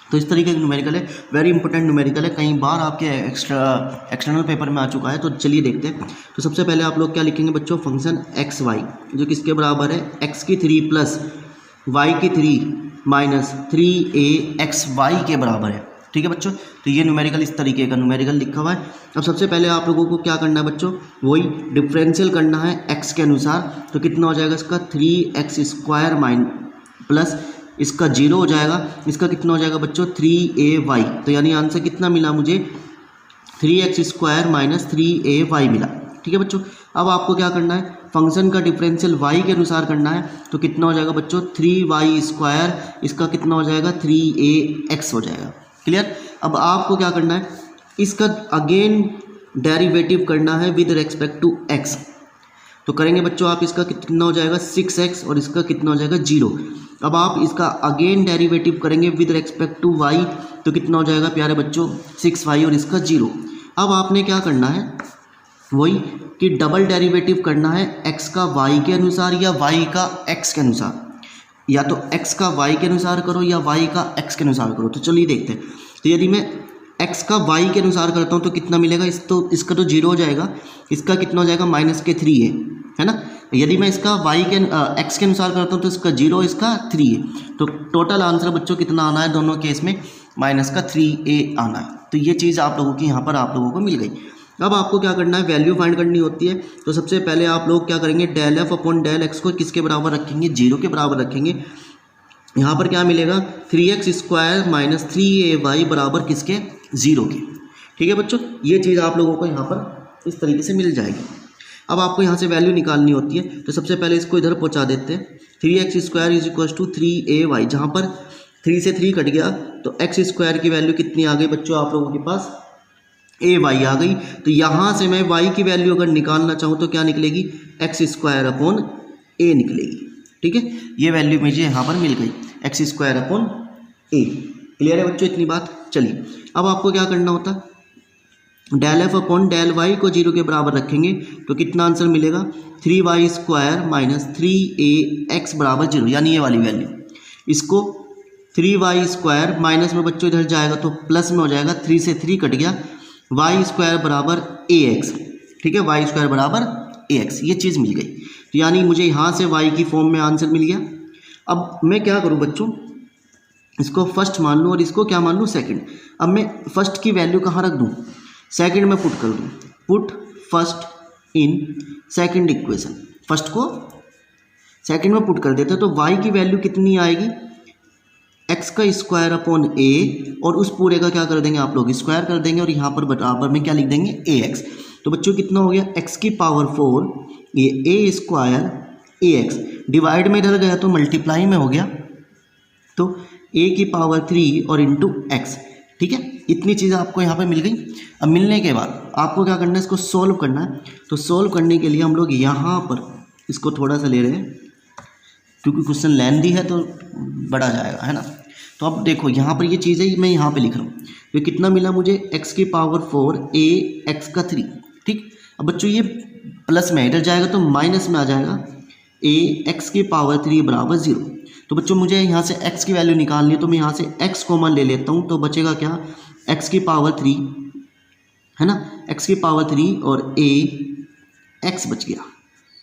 तो इस तरीके का न्यूमेरिकल है, वेरी इंपॉर्टेंट न्यूमेरिकल है, कई बार आपके एक्सटर्नल पेपर में आ चुका है। तो चलिए देखते हैं। तो सबसे पहले आप लोग क्या लिखेंगे बच्चों, फंक्शन एक्स वाई जो किसके बराबर है, एक्स की 3 + वाई की 3 - 3a एक्स वाई के बराबर है। ठीक है बच्चों, तो ये न्यूमेरिकल इस तरीके का न्यूमेरिकल लिखा हुआ है। अब सबसे पहले आप लोगों को क्या करना है बच्चों, वही डिफरेंशियल करना है एक्स के अनुसार। तो कितना हो जाएगा इसका, 3x² प्लस इसका 0 हो जाएगा। इसका कितना हो जाएगा बच्चों, 3ay। तो यानी आंसर कितना मिला मुझे, 3x² - 3ay मिला। ठीक है बच्चों, अब आपको क्या करना है, फंक्शन का डिफरेंशियल y के अनुसार करना है। तो कितना हो जाएगा बच्चों, 3y², इसका कितना हो जाएगा, 3ax हो जाएगा। क्लियर। अब आपको क्या करना है, इसका अगेन डेरिवेटिव करना है विद रेस्पेक्ट टू x। तो करेंगे बच्चों आप, इसका कितना हो जाएगा 6x और इसका कितना हो जाएगा 0। अब आप इसका अगेन डेरिवेटिव करेंगे विद रेस्पेक्ट टू y, तो कितना हो जाएगा प्यारे बच्चों 6y और इसका 0। अब आपने क्या करना है, वही कि डबल डेरिवेटिव करना है x का y के अनुसार या y का x के अनुसार। या तो x का y के अनुसार करो या y का x के अनुसार करो। तो चलिए देखते हैं। तो यदि मैं x का y के अनुसार करता हूँ तो कितना मिलेगा, इसका तो 0 हो जाएगा, इसका कितना हो जाएगा -3 है ना। यदि मैं इसका x के अनुसार करता हूँ तो इसका 0, इसका 3 है। तो टोटल आंसर बच्चों कितना आना है, दोनों केस में -3a आना है। तो ये चीज़ आप लोगों की यहाँ पर आप लोगों को मिल गई। अब आपको क्या करना है, वैल्यू फाइंड करनी होती है। तो सबसे पहले आप लोग क्या करेंगे, del f/del x को किसके बराबर रखेंगे, 0 के बराबर रखेंगे। यहाँ पर क्या मिलेगा, 3x² - 3ay बराबर किसके, 0 के। ठीक है बच्चों, ये चीज़ आप लोगों को यहाँ पर इस तरीके से मिल जाएगी। अब आपको यहाँ से वैल्यू निकालनी होती है। तो सबसे पहले इसको इधर पहुँचा देते हैं। 3x² = 3ay, जहाँ पर 3 से 3 कट गया तो x² की वैल्यू कितनी आ गई बच्चों आप लोगों के पास, ay आ गई। तो यहाँ से मैं y की वैल्यू अगर निकालना चाहूँ तो क्या निकलेगी, x²/a निकलेगी। ठीक है, ये वैल्यू मुझे यहाँ पर मिल गई, x²/a। क्लियर है बच्चों इतनी बात। चलिए अब आपको क्या करना होता, del f/del y को 0 के बराबर रखेंगे तो कितना आंसर मिलेगा, 3y² - 3ax बराबर 0, यानी ये वाली वैल्यू। इसको 3y² माइनस में बच्चों इधर जाएगा तो प्लस में हो जाएगा, 3 से 3 कट गया, y² बराबर ax, ठीक है, y² बराबर ax, ये चीज़ मिल गई। तो यानी मुझे यहाँ से y की फॉर्म में आंसर मिल गया। अब मैं क्या करूँ बच्चों, इसको फर्स्ट मान लूँ और इसको क्या मान लूँ, सेकंड। अब मैं फर्स्ट की वैल्यू कहाँ रख दूँ, सेकंड में पुट कर दूँ, put first in second equation, first को सेकंड में पुट कर देते हैं तो y की वैल्यू कितनी आएगी, x² अपॉन a, और उस पूरे का क्या कर देंगे आप लोग, स्क्वायर कर देंगे और यहाँ पर बराबर में क्या लिख देंगे, ax। तो बच्चों कितना हो गया, x की पावर 4, ये a² ax, डिवाइड में इधर गया तो मल्टीप्लाई में हो गया, तो a की पावर 3 और इंटू x, ठीक है। इतनी चीज़ें आपको यहाँ पे मिल गई। अब मिलने के बाद आपको क्या करना है, इसको सोल्व करना है। तो सोल्व करने के लिए हम लोग यहाँ पर इसको थोड़ा सा ले रहे हैं क्योंकि क्वेश्चन लेंथी है तो बड़ा जाएगा, है ना। तो अब देखो यहाँ पर ये चीज़ें मैं यहाँ पे लिख रहा हूँ, तो कितना मिला मुझे, x की पावर 4 a x का 3, ठीक। अब बच्चों ये प्लस में इधर जाएगा तो माइनस में आ जाएगा, a x की पावर 3 बराबर 0। तो बच्चों मुझे यहाँ से x की वैल्यू निकालनी है, तो मैं यहाँ से x कॉमन ले लेता हूँ, तो बचेगा क्या, x की पावर 3, है ना, x की पावर 3 और a x बच गया,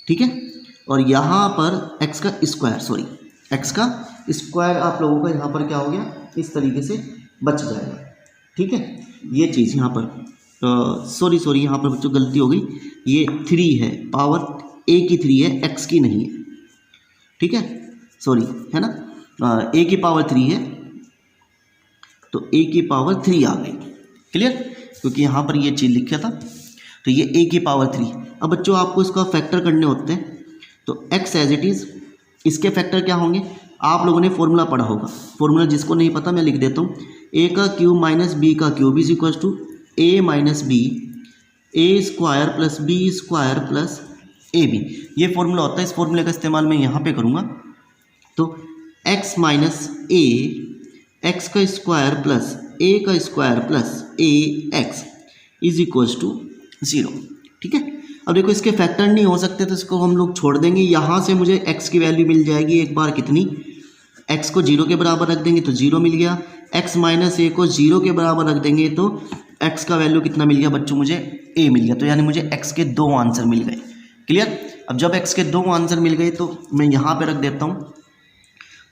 ठीक है। और यहाँ पर x का स्क्वायर, सॉरी x का स्क्वायर आप लोगों का यहाँ पर क्या हो गया, इस तरीके से बच जाएगा, ठीक है। ये चीज़ यहाँ पर सॉरी यहाँ पर बच्चों गलती हो गई, ये 3 है, पावर a की 3 है, x की नहीं है, ठीक है, सॉरी, है ना, a की पावर 3 है तो a की पावर 3 आ गई, क्लियर, क्योंकि यहाँ पर ये चीज़ लिखा था, तो ये a की पावर 3। अब बच्चों आपको इसका फैक्टर करने होते हैं, तो x एज इट इज़, इसके फैक्टर क्या होंगे, आप लोगों ने फॉर्मूला पढ़ा होगा, फॉर्मूला जिसको नहीं पता मैं लिख देता हूँ, a का क्यूब माइनस b का cube is equal to a माइनस b, a² plus b² plus ab, ये फॉर्मूला होता है। इस फॉर्मूले का इस्तेमाल मैं यहाँ पे करूँगा, तो x माइनस a x का स्क्वायर प्लस a का square plus ax is equals to 0, ठीक है। अब देखो इसके फैक्टर नहीं हो सकते तो इसको हम लोग छोड़ देंगे, यहाँ से मुझे x की वैल्यू मिल जाएगी एक बार कितनी, x को 0 के बराबर रख देंगे तो 0 मिल गया, x माइनस a को 0 के बराबर रख देंगे तो x का वैल्यू कितना मिल गया बच्चों, मुझे a मिल गया। तो यानी मुझे x के 2 आंसर मिल गए, क्लियर। अब जब x के 2 आंसर मिल गए तो मैं यहाँ पे रख देता हूँ,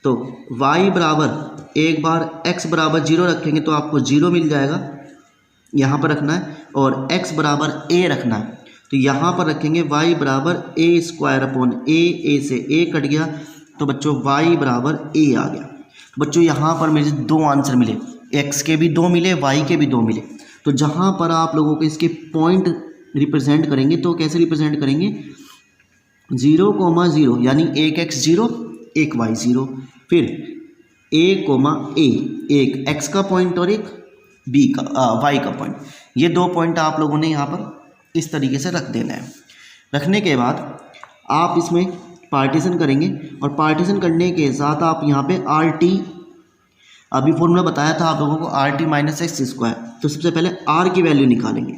तो y बराबर एक बार x बराबर 0 रखेंगे तो आपको 0 मिल जाएगा, यहाँ पर रखना है, और x बराबर a रखना है, तो यहाँ पर रखेंगे y बराबर a² अपॉन a से a कट गया, तो बच्चों y बराबर a आ गया। तो बच्चों यहाँ पर मुझे 2 आंसर मिले, x के भी 2 मिले, y के भी 2 मिले। तो जहाँ पर आप लोगों को इसके पॉइंट रिप्रेजेंट करेंगे तो कैसे रिप्रेजेंट करेंगे, 0,0 यानी एक x 0 एक y 0, फिर a, एक x का पॉइंट और एक b का y का पॉइंट, ये 2 पॉइंट आप लोगों ने यहाँ पर इस तरीके से रख देना है। रखने के बाद आप इसमें पार्टीशन करेंगे, और पार्टीशन करने के साथ आप यहाँ पे RT, अभी फॉर्मूला बताया था आप लोगों को RT माइनस x², तो सबसे पहले r की वैल्यू निकालेंगे।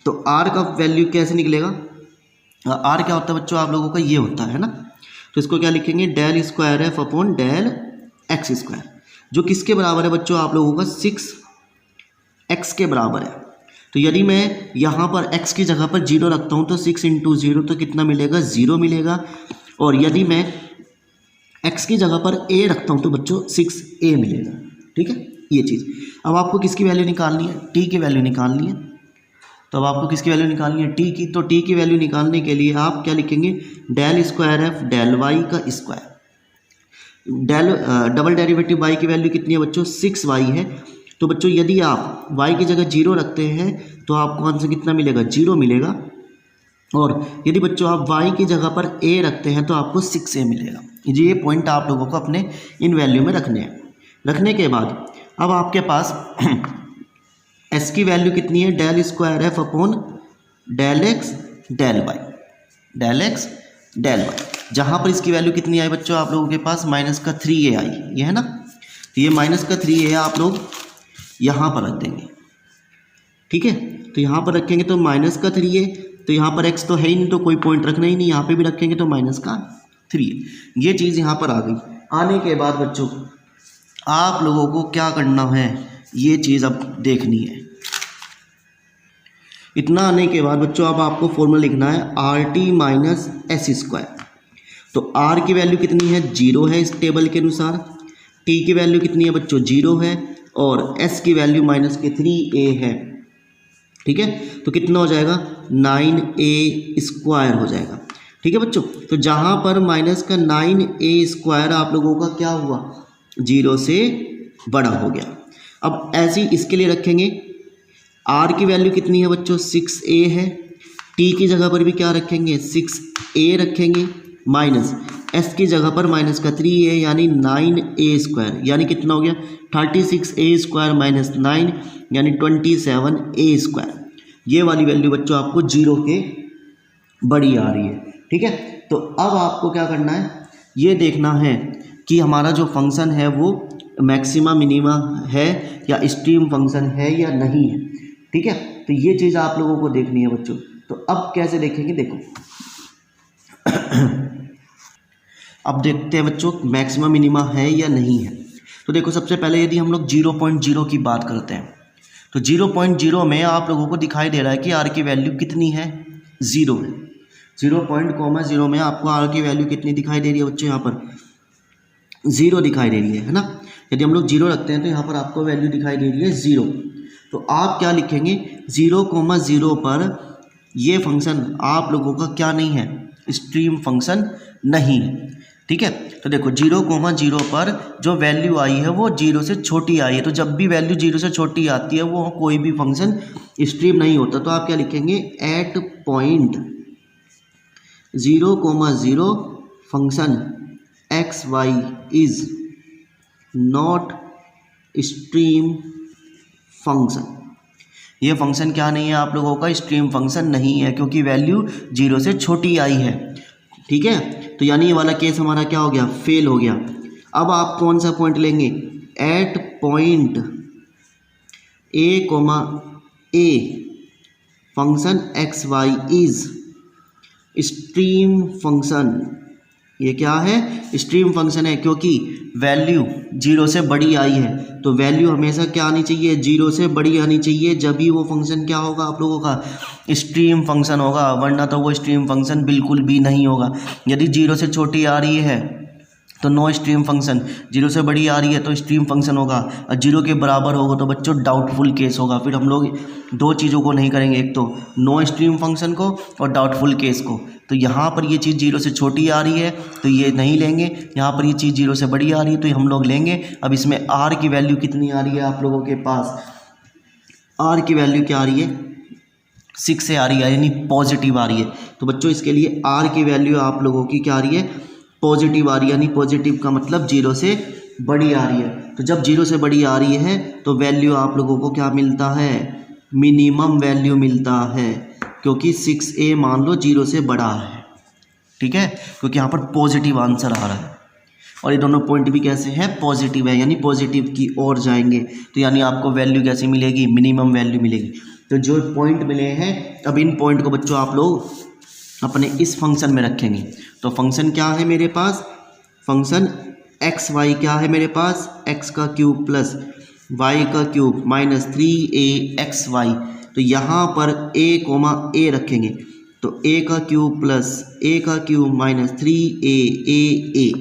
तो r का वैल्यू कैसे निकलेगा, r क्या होता है बच्चों आप लोगों का, ये होता है ना, तो इसको क्या लिखेंगे, del square f upon del x², जो किसके बराबर है बच्चों आप लोगों का 6x के बराबर है। तो यदि मैं यहाँ पर x की जगह पर 0 रखता हूँ तो 6 इंटू 0 तो कितना मिलेगा, 0 मिलेगा, और यदि मैं x की जगह पर a रखता हूँ तो बच्चों 6a मिलेगा, ठीक है, ये चीज़। अब आपको किसकी वैल्यू निकालनी है, t की वैल्यू निकालनी है। तो अब आपको किसकी वैल्यू निकालनी है, t की। तो t की वैल्यू निकालने के लिए आप क्या लिखेंगे, del square f del y का square, del double derivative y की वैल्यू कितनी है बच्चों, 6y है। तो बच्चों यदि आप y की जगह 0 रखते हैं तो आपको आंसर कितना मिलेगा, 0 मिलेगा, और यदि बच्चों आप y की जगह पर a रखते हैं तो आपको 6a मिलेगा। ये पॉइंट आप लोगों को अपने इन वैल्यू में रखने हैं। रखने के बाद अब आपके पास s की वैल्यू कितनी है, del square f upon del x del y, del x del y, जहाँ पर इसकी वैल्यू कितनी आई बच्चों आप लोगों के पास, माइनस का 3a आई, ये है ना। तो ये माइनस का 3a आप लोग यहाँ पर रख देंगे, ठीक है। तो यहाँ पर रखेंगे तो माइनस का 3a, तो यहाँ पर x तो है ही नहीं तो कोई पॉइंट रखना ही नहीं, यहाँ पे भी रखेंगे तो माइनस का 3a, ये चीज़ यहाँ पर आ गई। आने के बाद बच्चों आप लोगों को क्या करना है, ये चीज़ अब देखनी है। इतना आने के बाद बच्चों अब आपको फॉर्मूला लिखना है R T minus S square. तो आर की वैल्यू कितनी है, 0 है इस टेबल के अनुसार। टी की वैल्यू कितनी है बच्चों, 0 है। और एस की वैल्यू माइनस के 3a है। ठीक है, तो कितना हो जाएगा, 9a स्क्वायर हो जाएगा। ठीक है बच्चों, तो जहाँ पर माइनस का 9a स्क्वायर आप लोगों का क्या हुआ, 0 से बड़ा हो गया। अब ऐसे ही इसके लिए रखेंगे, आर की वैल्यू कितनी है बच्चों, 6a है। टी की जगह पर भी क्या रखेंगे, 6a रखेंगे, माइनस एस की जगह पर माइनस का 3a यानी 9a स्क्वायर, यानी कितना हो गया 36a स्क्वायर माइनस 9 यानी 27a स्क्वायर। ये वाली वैल्यू बच्चों आपको 0 के बड़ी आ रही है। ठीक है, तो अब आपको क्या करना है, ये देखना है कि हमारा जो फंक्शन है वो मैक्सिमा मिनिमा है या एक्सट्रीम फंक्शन है या नहीं है। ठीक है, तो ये चीज़ आप लोगों को देखनी है बच्चों। तो अब कैसे देखेंगे, देखो अब देखते हैं बच्चों मैक्सिमम मिनिमा है या नहीं है। तो देखो सबसे पहले यदि हम लोग 0.0 की बात करते हैं तो 0.0 में आप लोगों को दिखाई दे रहा है कि आर की वैल्यू कितनी है, 0 है। 0.0 में आपको आर की वैल्यू कितनी दिखाई दे रही है बच्चों, यहाँ पर 0 दिखाई दे रही है ना। यदि हम लोग 0 रखते हैं तो यहाँ पर आपको वैल्यू दिखाई दे रही है 0। तो आप क्या लिखेंगे, 0,0 पर ये फंक्शन आप लोगों का क्या नहीं है, एक्सट्रीम फंक्शन नहीं है। ठीक है, तो देखो 0,0 पर जो वैल्यू आई है वो 0 से छोटी आई है। तो जब भी वैल्यू 0 से छोटी आती है वो कोई भी फंक्शन एक्सट्रीम नहीं होता। तो आप क्या लिखेंगे, at point 0,0 function x y is not extreme function. ये फंक्शन क्या नहीं है आप लोगों का, एक्सट्रीम फंक्शन नहीं है, क्योंकि वैल्यू 0 से छोटी आई है। ठीक है, तो यानी ये वाला केस हमारा क्या हो गया, फेल हो गया। अब आप कौन सा पॉइंट लेंगे, at point a, function x y is extreme function. ये क्या है, एक्सट्रीम फंक्शन है, क्योंकि वैल्यू 0 से बड़ी आई है। तो वैल्यू हमेशा क्या आनी चाहिए, 0 से बड़ी आनी चाहिए, जब भी वो फंक्शन क्या होगा आप लोगों का, एक्सट्रीम फंक्शन होगा, वरना तो वो एक्सट्रीम फंक्शन बिल्कुल भी नहीं होगा। यदि 0 से छोटी आ रही है तो नो एक्सट्रीम फंक्शन, 0 से बड़ी आ रही है तो एक्सट्रीम फंक्शन होगा, और 0 के बराबर होगा तो बच्चों डाउटफुल केस होगा। फिर हम लोग दो चीज़ों को नहीं करेंगे, एक तो नो एक्सट्रीम फंक्शन को और डाउटफुल केस को। तो यहाँ पर ये चीज़ 0 से छोटी आ रही है तो ये नहीं लेंगे, यहाँ पर ये चीज़ 0 से बड़ी आ रही है तो हम लोग लेंगे। अब इसमें आर की वैल्यू कितनी आ रही है आप लोगों के पास, आर की वैल्यू क्या आ रही है, 6 से आ रही है, यानी पॉजिटिव आ रही है। तो बच्चों इसके लिए आर की वैल्यू आप लोगों की क्या आ रही है, पॉजिटिव आ रही है, यानी पॉजिटिव का मतलब 0 से बड़ी आ रही है। तो जब 0 से बड़ी आ रही है तो वैल्यू आप लोगों को क्या मिलता है, मिनिमम वैल्यू मिलता है, क्योंकि 6a मान लो 0 से बड़ा है। ठीक है, क्योंकि यहाँ पर पॉजिटिव आंसर आ रहा है और ये दोनों पॉइंट भी कैसे हैं, पॉजिटिव है, यानी पॉजिटिव की ओर जाएंगे। तो यानी आपको वैल्यू कैसी मिलेगी, मिनिमम वैल्यू मिलेगी। तो जो पॉइंट मिले हैं, अब इन पॉइंट को बच्चों आप लोग अपने इस फंक्शन में रखेंगे। तो फंक्शन क्या है मेरे पास, फंक्शन एक्स वाई क्या है मेरे पास, एक्स का क्यूब प्लस वाई का cube minus 3a x y. तो यहाँ पर a रखेंगे, तो a का क्यूब प्लस a का क्यूब माइनस 3a।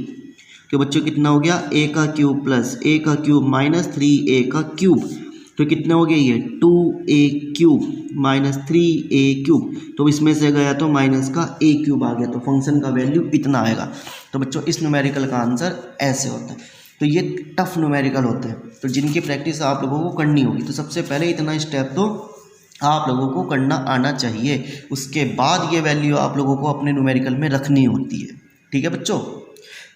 तो बच्चों कितना हो गया, a का क्यूब प्लस a का क्यूब माइनस 3a का क्यूब। तो कितने हो गए ये, 2a cube minus 3a cube. तो इसमें से गया तो माइनस का a क्यूब आ गया, तो फंक्शन का वैल्यू इतना आएगा। तो बच्चों इस न्यूमेरिकल का आंसर ऐसे होता है। तो ये टफ न्यूमेरिकल होते हैं, तो जिनकी प्रैक्टिस आप लोगों को करनी होगी। तो सबसे पहले इतना स्टेप तो आप लोगों को करना आना चाहिए, उसके बाद ये वैल्यू आप लोगों को अपने न्यूमेरिकल में रखनी होती है। ठीक है बच्चों,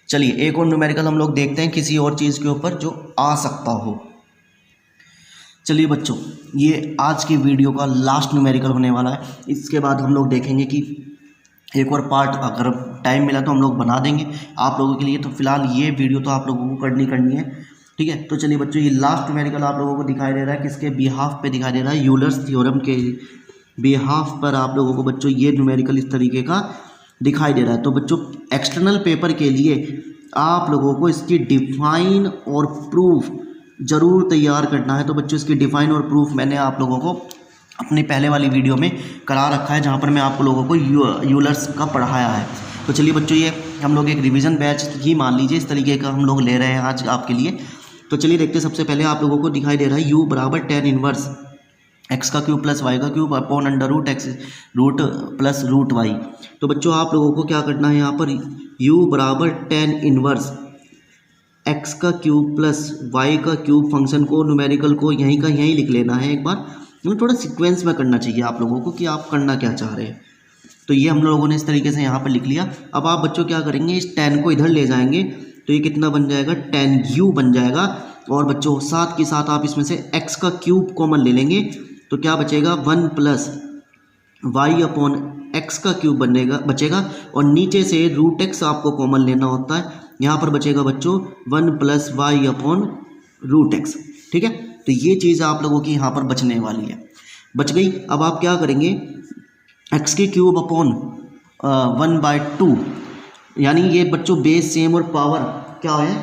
चलिए एक और न्यूमेरिकल हम लोग देखते हैं किसी और चीज़ के ऊपर जो आ सकता हो। चलिए बच्चों, ये आज की वीडियो का लास्ट न्यूमेरिकल होने वाला है। इसके बाद हम लोग देखेंगे कि एक और पार्ट अगर टाइम मिला तो हम लोग बना देंगे आप लोगों के लिए। तो फिलहाल ये वीडियो तो आप लोगों को करनी है। ठीक है, तो चलिए बच्चों, ये लास्ट न्यूमेरिकल आप लोगों को दिखाई दे रहा है, किसके बिहाफ पे दिखाई दे रहा है, यूलर्स थ्योरम के बिहाफ पर आप लोगों को बच्चों ये न्यूमेरिकल इस तरीके का दिखाई दे रहा है। तो बच्चों एक्सटर्नल पेपर के लिए आप लोगों को इसकी डिफाइन और प्रूफ ज़रूर तैयार करना है। तो बच्चों इसकी डिफाइन और प्रूफ मैंने आप लोगों को अपनी पहले वाली वीडियो में करा रखा है, जहाँ पर मैं आप लोगों को यूलर्स का पढ़ाया है। तो चलिए बच्चों, ये हम लोग एक रिवीजन बैच ही मान लीजिए, इस तरीके का हम लोग ले रहे हैं आज आपके लिए। तो चलिए देखते हैं। सबसे पहले आप लोगों को दिखाई दे रहा है u बराबर tan इनवर्स एक्स का क्यूब प्लस वाई का cube upon under root x root plus root y. तो बच्चों आप लोगों को क्या करना है, यहाँ पर u बराबर tan इनवर्स एक्स का क्यूब प्लस वाई का क्यूब फंक्शन को, न्यूमेरिकल को यहीं का यहीं लिख लेना है। एक बार थोड़ा सीक्वेंस में करना चाहिए आप लोगों को कि आप करना क्या चाह रहे हैं। तो ये हम लोगों ने इस तरीके से यहाँ पर लिख लिया। अब आप बच्चों क्या करेंगे, इस tan को इधर ले जाएंगे तो ये कितना बन जाएगा, tan u बन जाएगा। और बच्चों साथ के साथ आप इसमें से x का क्यूब कॉमन ले लेंगे तो क्या बचेगा, 1 प्लस वाई अपॉन एक्स का क्यूब बचेगा। और नीचे से रूट एक्स आपको कॉमन लेना होता है। यहाँ पर बचेगा बच्चों 1 plus y upon root x. ठीक है, तो ये चीज़ आप लोगों की यहाँ पर बचने वाली है, बच गई। अब आप क्या करेंगे, एक्स के क्यूब अपॉन 1/2, यानी ये बच्चों बेस सेम और पावर क्या है,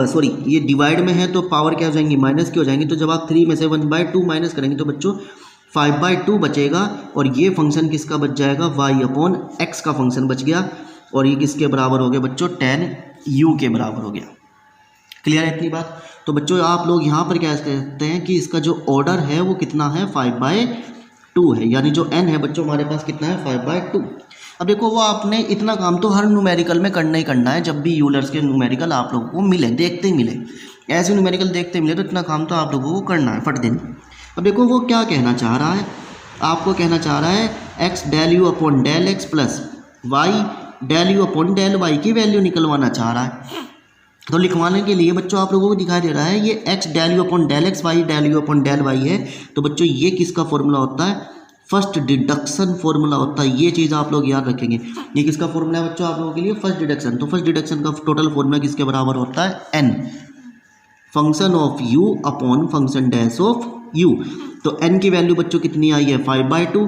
सॉरी ये डिवाइड में है तो पावर क्या हो जाएंगी, माइनस की हो जाएंगी। तो जब आप 3 में से 1/2 माइनस करेंगे तो बच्चों 5/2 बचेगा। और ये फंक्शन किसका बच जाएगा, y अपॉन एक्स का फंक्शन बच गया। और ये किसके बराबर हो गया बच्चों, tan u के बराबर हो गया। क्लियर है इतनी बात। तो बच्चों आप लोग यहाँ पर क्या कहते हैं कि इसका जो ऑर्डर है वो कितना है, 5/2 है, यानी जो n है बच्चों हमारे पास कितना है, 5/2। अब देखो वो आपने इतना काम तो हर न्यूमेरिकल में करना ही करना है। जब भी यूलर्स के न्यूमेरिकल आप लोगों को मिले, देखते ही मिले, ऐसे न्यूमेरिकल देखते मिले तो इतना काम तो आप लोगों को करना है फट दिन। अब देखो वो क्या कहना चाह रहा है, आपको कहना चाह रहा है x del you upon del x plus y del you upon del y की वैल्यू निकलवाना चाह रहा है। तो लिखवाने के लिए बच्चों आप लोगों को दिखाई दे रहा है ये x del you upon del x, y del you upon del y है। तो बच्चों ये किसका फॉर्मूला होता है, फर्स्ट डिडक्शन फॉर्मूला होता है। ये चीज़ आप लोग याद रखेंगे। ये किसका फॉर्मूला है बच्चों आप लोगों के लिए, फर्स्ट डिडक्शन। तो फर्स्ट डिडक्शन का टोटल फॉर्मूला किसके बराबर होता है, n function of u upon function dash of u। तो n की वैल्यू बच्चों कितनी आई है, 5/2।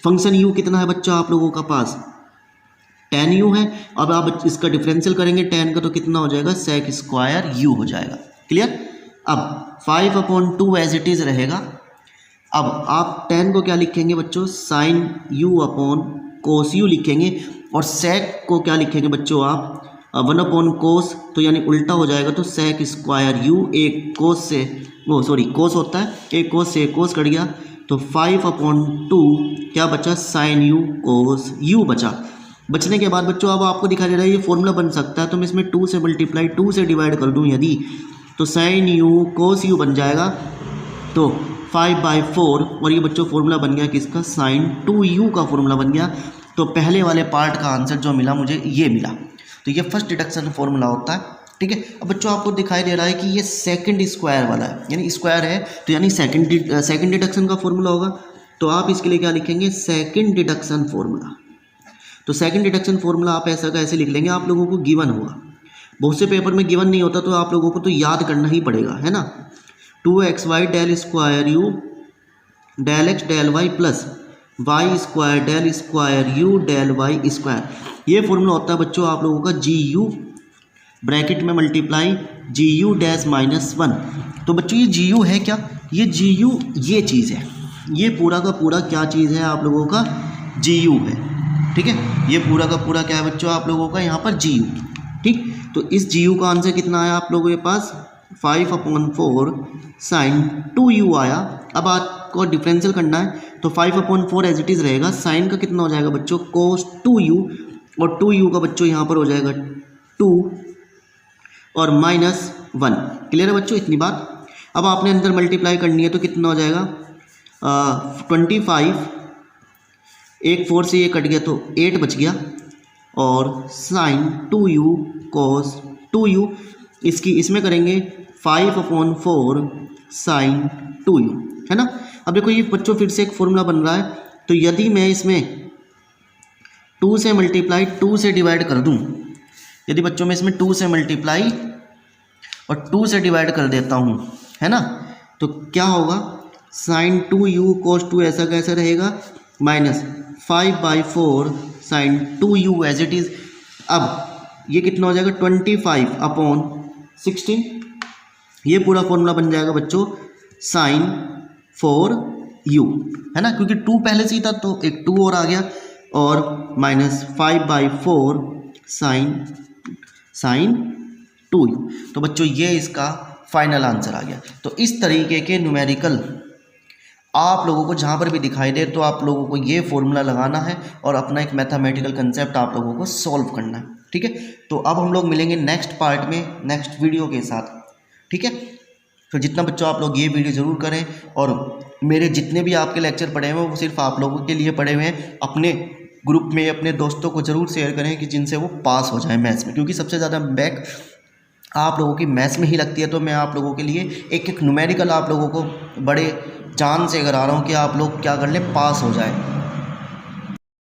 फंक्शन u कितना है बच्चों आप लोगों का पास, tan u है। अब आप इसका डिफरेंशियल करेंगे tan का तो कितना हो जाएगा, sec स्क्वायर u हो जाएगा। क्लियर। अब 5/2 एज इट इज़ रहेगा। अब आप tan को क्या लिखेंगे बच्चों, sin u upon cos u लिखेंगे। और sec को क्या लिखेंगे बच्चों आप, 1/cos, तो यानी उल्टा हो जाएगा। तो sec स्क्वायर u, एक cos से वो सॉरी cos होता है, एक cos से cos कट गया तो 5/2 क्या बचा, sin u cos u बचा। बचने के बाद बच्चों अब आपको दिखाई दे रहा है ये फॉर्मूला बन सकता है। तो मैं इसमें 2 से मल्टीप्लाई 2 से डिवाइड कर दूँ यदि, तो sin u cos u बन जाएगा। तो 5/4 और ये बच्चों फॉर्मूला बन गया किसका, sin 2u का फॉर्मूला बन गया। तो पहले वाले पार्ट का आंसर जो मिला मुझे ये मिला। तो ये फर्स्ट डिडक्शन फॉर्मूला होता है। ठीक है। अब बच्चों आपको दिखाई दे रहा है कि ये सेकंड स्क्वायर वाला है, यानी स्क्वायर है तो यानी सेकंड डिडक्शन का फॉर्मूला होगा। तो आप इसके लिए क्या लिखेंगे, सेकंड डिडक्शन फॉर्मूला। तो सेकंड डिडक्शन फॉर्मूला आप ऐसा का ऐसे लिख लेंगे, आप लोगों को गिवन होगा। बहुत से पेपर में गिवन नहीं होता तो आप लोगों को तो याद करना ही पड़ेगा, है ना। 2xy del square u del x del y plus y square del square u del y square. ये फॉर्मूला होता है बच्चों आप लोगों का जी यू ब्रैकेट में मल्टीप्लाई जी यू डैश -1। तो बच्चों ये जी यू है क्या, ये जी यू ये चीज़ है, ये पूरा का पूरा क्या चीज़ है आप लोगों का, जी यू है। ठीक है, ये पूरा का पूरा क्या है बच्चों आप लोगों का यहाँ पर जी यू। ठीक, तो इस जी यू का आंसर कितना आया आप लोगों के पास, 5/4 sin 2u आया। अब आपको डिफरेंशियल करना है तो 5/4 एज इट इज़ रहेगा। साइन का कितना हो जाएगा बच्चों, cos 2u, और 2u का बच्चों यहाँ पर हो जाएगा 2 और -1। क्लियर है बच्चों इतनी बात। अब आपने अंदर मल्टीप्लाई करनी है तो कितना हो जाएगा 25, एक 4 से ये कट गया तो 8 बच गया, और sin 2u cos 2u इसकी इसमें करेंगे 5/4 sin 2u, है ना। अब देखो ये बच्चों फिर से एक फॉर्मूला बन रहा है। तो यदि मैं इसमें 2 से मल्टीप्लाई 2 से डिवाइड कर दूं, यदि बच्चों में इसमें 2 से मल्टीप्लाई और 2 से डिवाइड कर देता हूं, है ना, तो क्या होगा, sin 2u cos 2 ऐसा कैसा रहेगा, -5/4 sin 2u as it is. अब ये कितना हो जाएगा 25/16। ये पूरा फॉर्मूला बन जाएगा बच्चों sin 4u, है ना, क्योंकि 2 पहले से ही था तो एक 2 और आ गया, और -5/4 sin 2u। तो बच्चों ये इसका फाइनल आंसर आ गया। तो इस तरीके के न्यूमेरिकल आप लोगों को जहाँ पर भी दिखाई दे तो आप लोगों को ये फॉर्मूला लगाना है और अपना एक मैथमेटिकल कंसेप्ट आप लोगों को सॉल्व करना है, ठीक है। तो अब हम लोग मिलेंगे नेक्स्ट पार्ट में नेक्स्ट वीडियो के साथ, ठीक है। तो जितना बच्चों आप लोग ये वीडियो ज़रूर करें, और मेरे जितने भी आपके लेक्चर पढ़े हुए हैं वो सिर्फ आप लोगों के लिए पढ़े हुए हैं। अपने ग्रुप में अपने दोस्तों को ज़रूर शेयर करें कि जिनसे वो पास हो जाए मैथ्स में, क्योंकि सबसे ज़्यादा बैक आप लोगों की मैथ्स में ही लगती है। तो मैं आप लोगों के लिए एक एक न्यूमेरिकल आप लोगों को बड़े जान से करा रहा हूँ कि आप लोग क्या कर लें, पास हो जाए।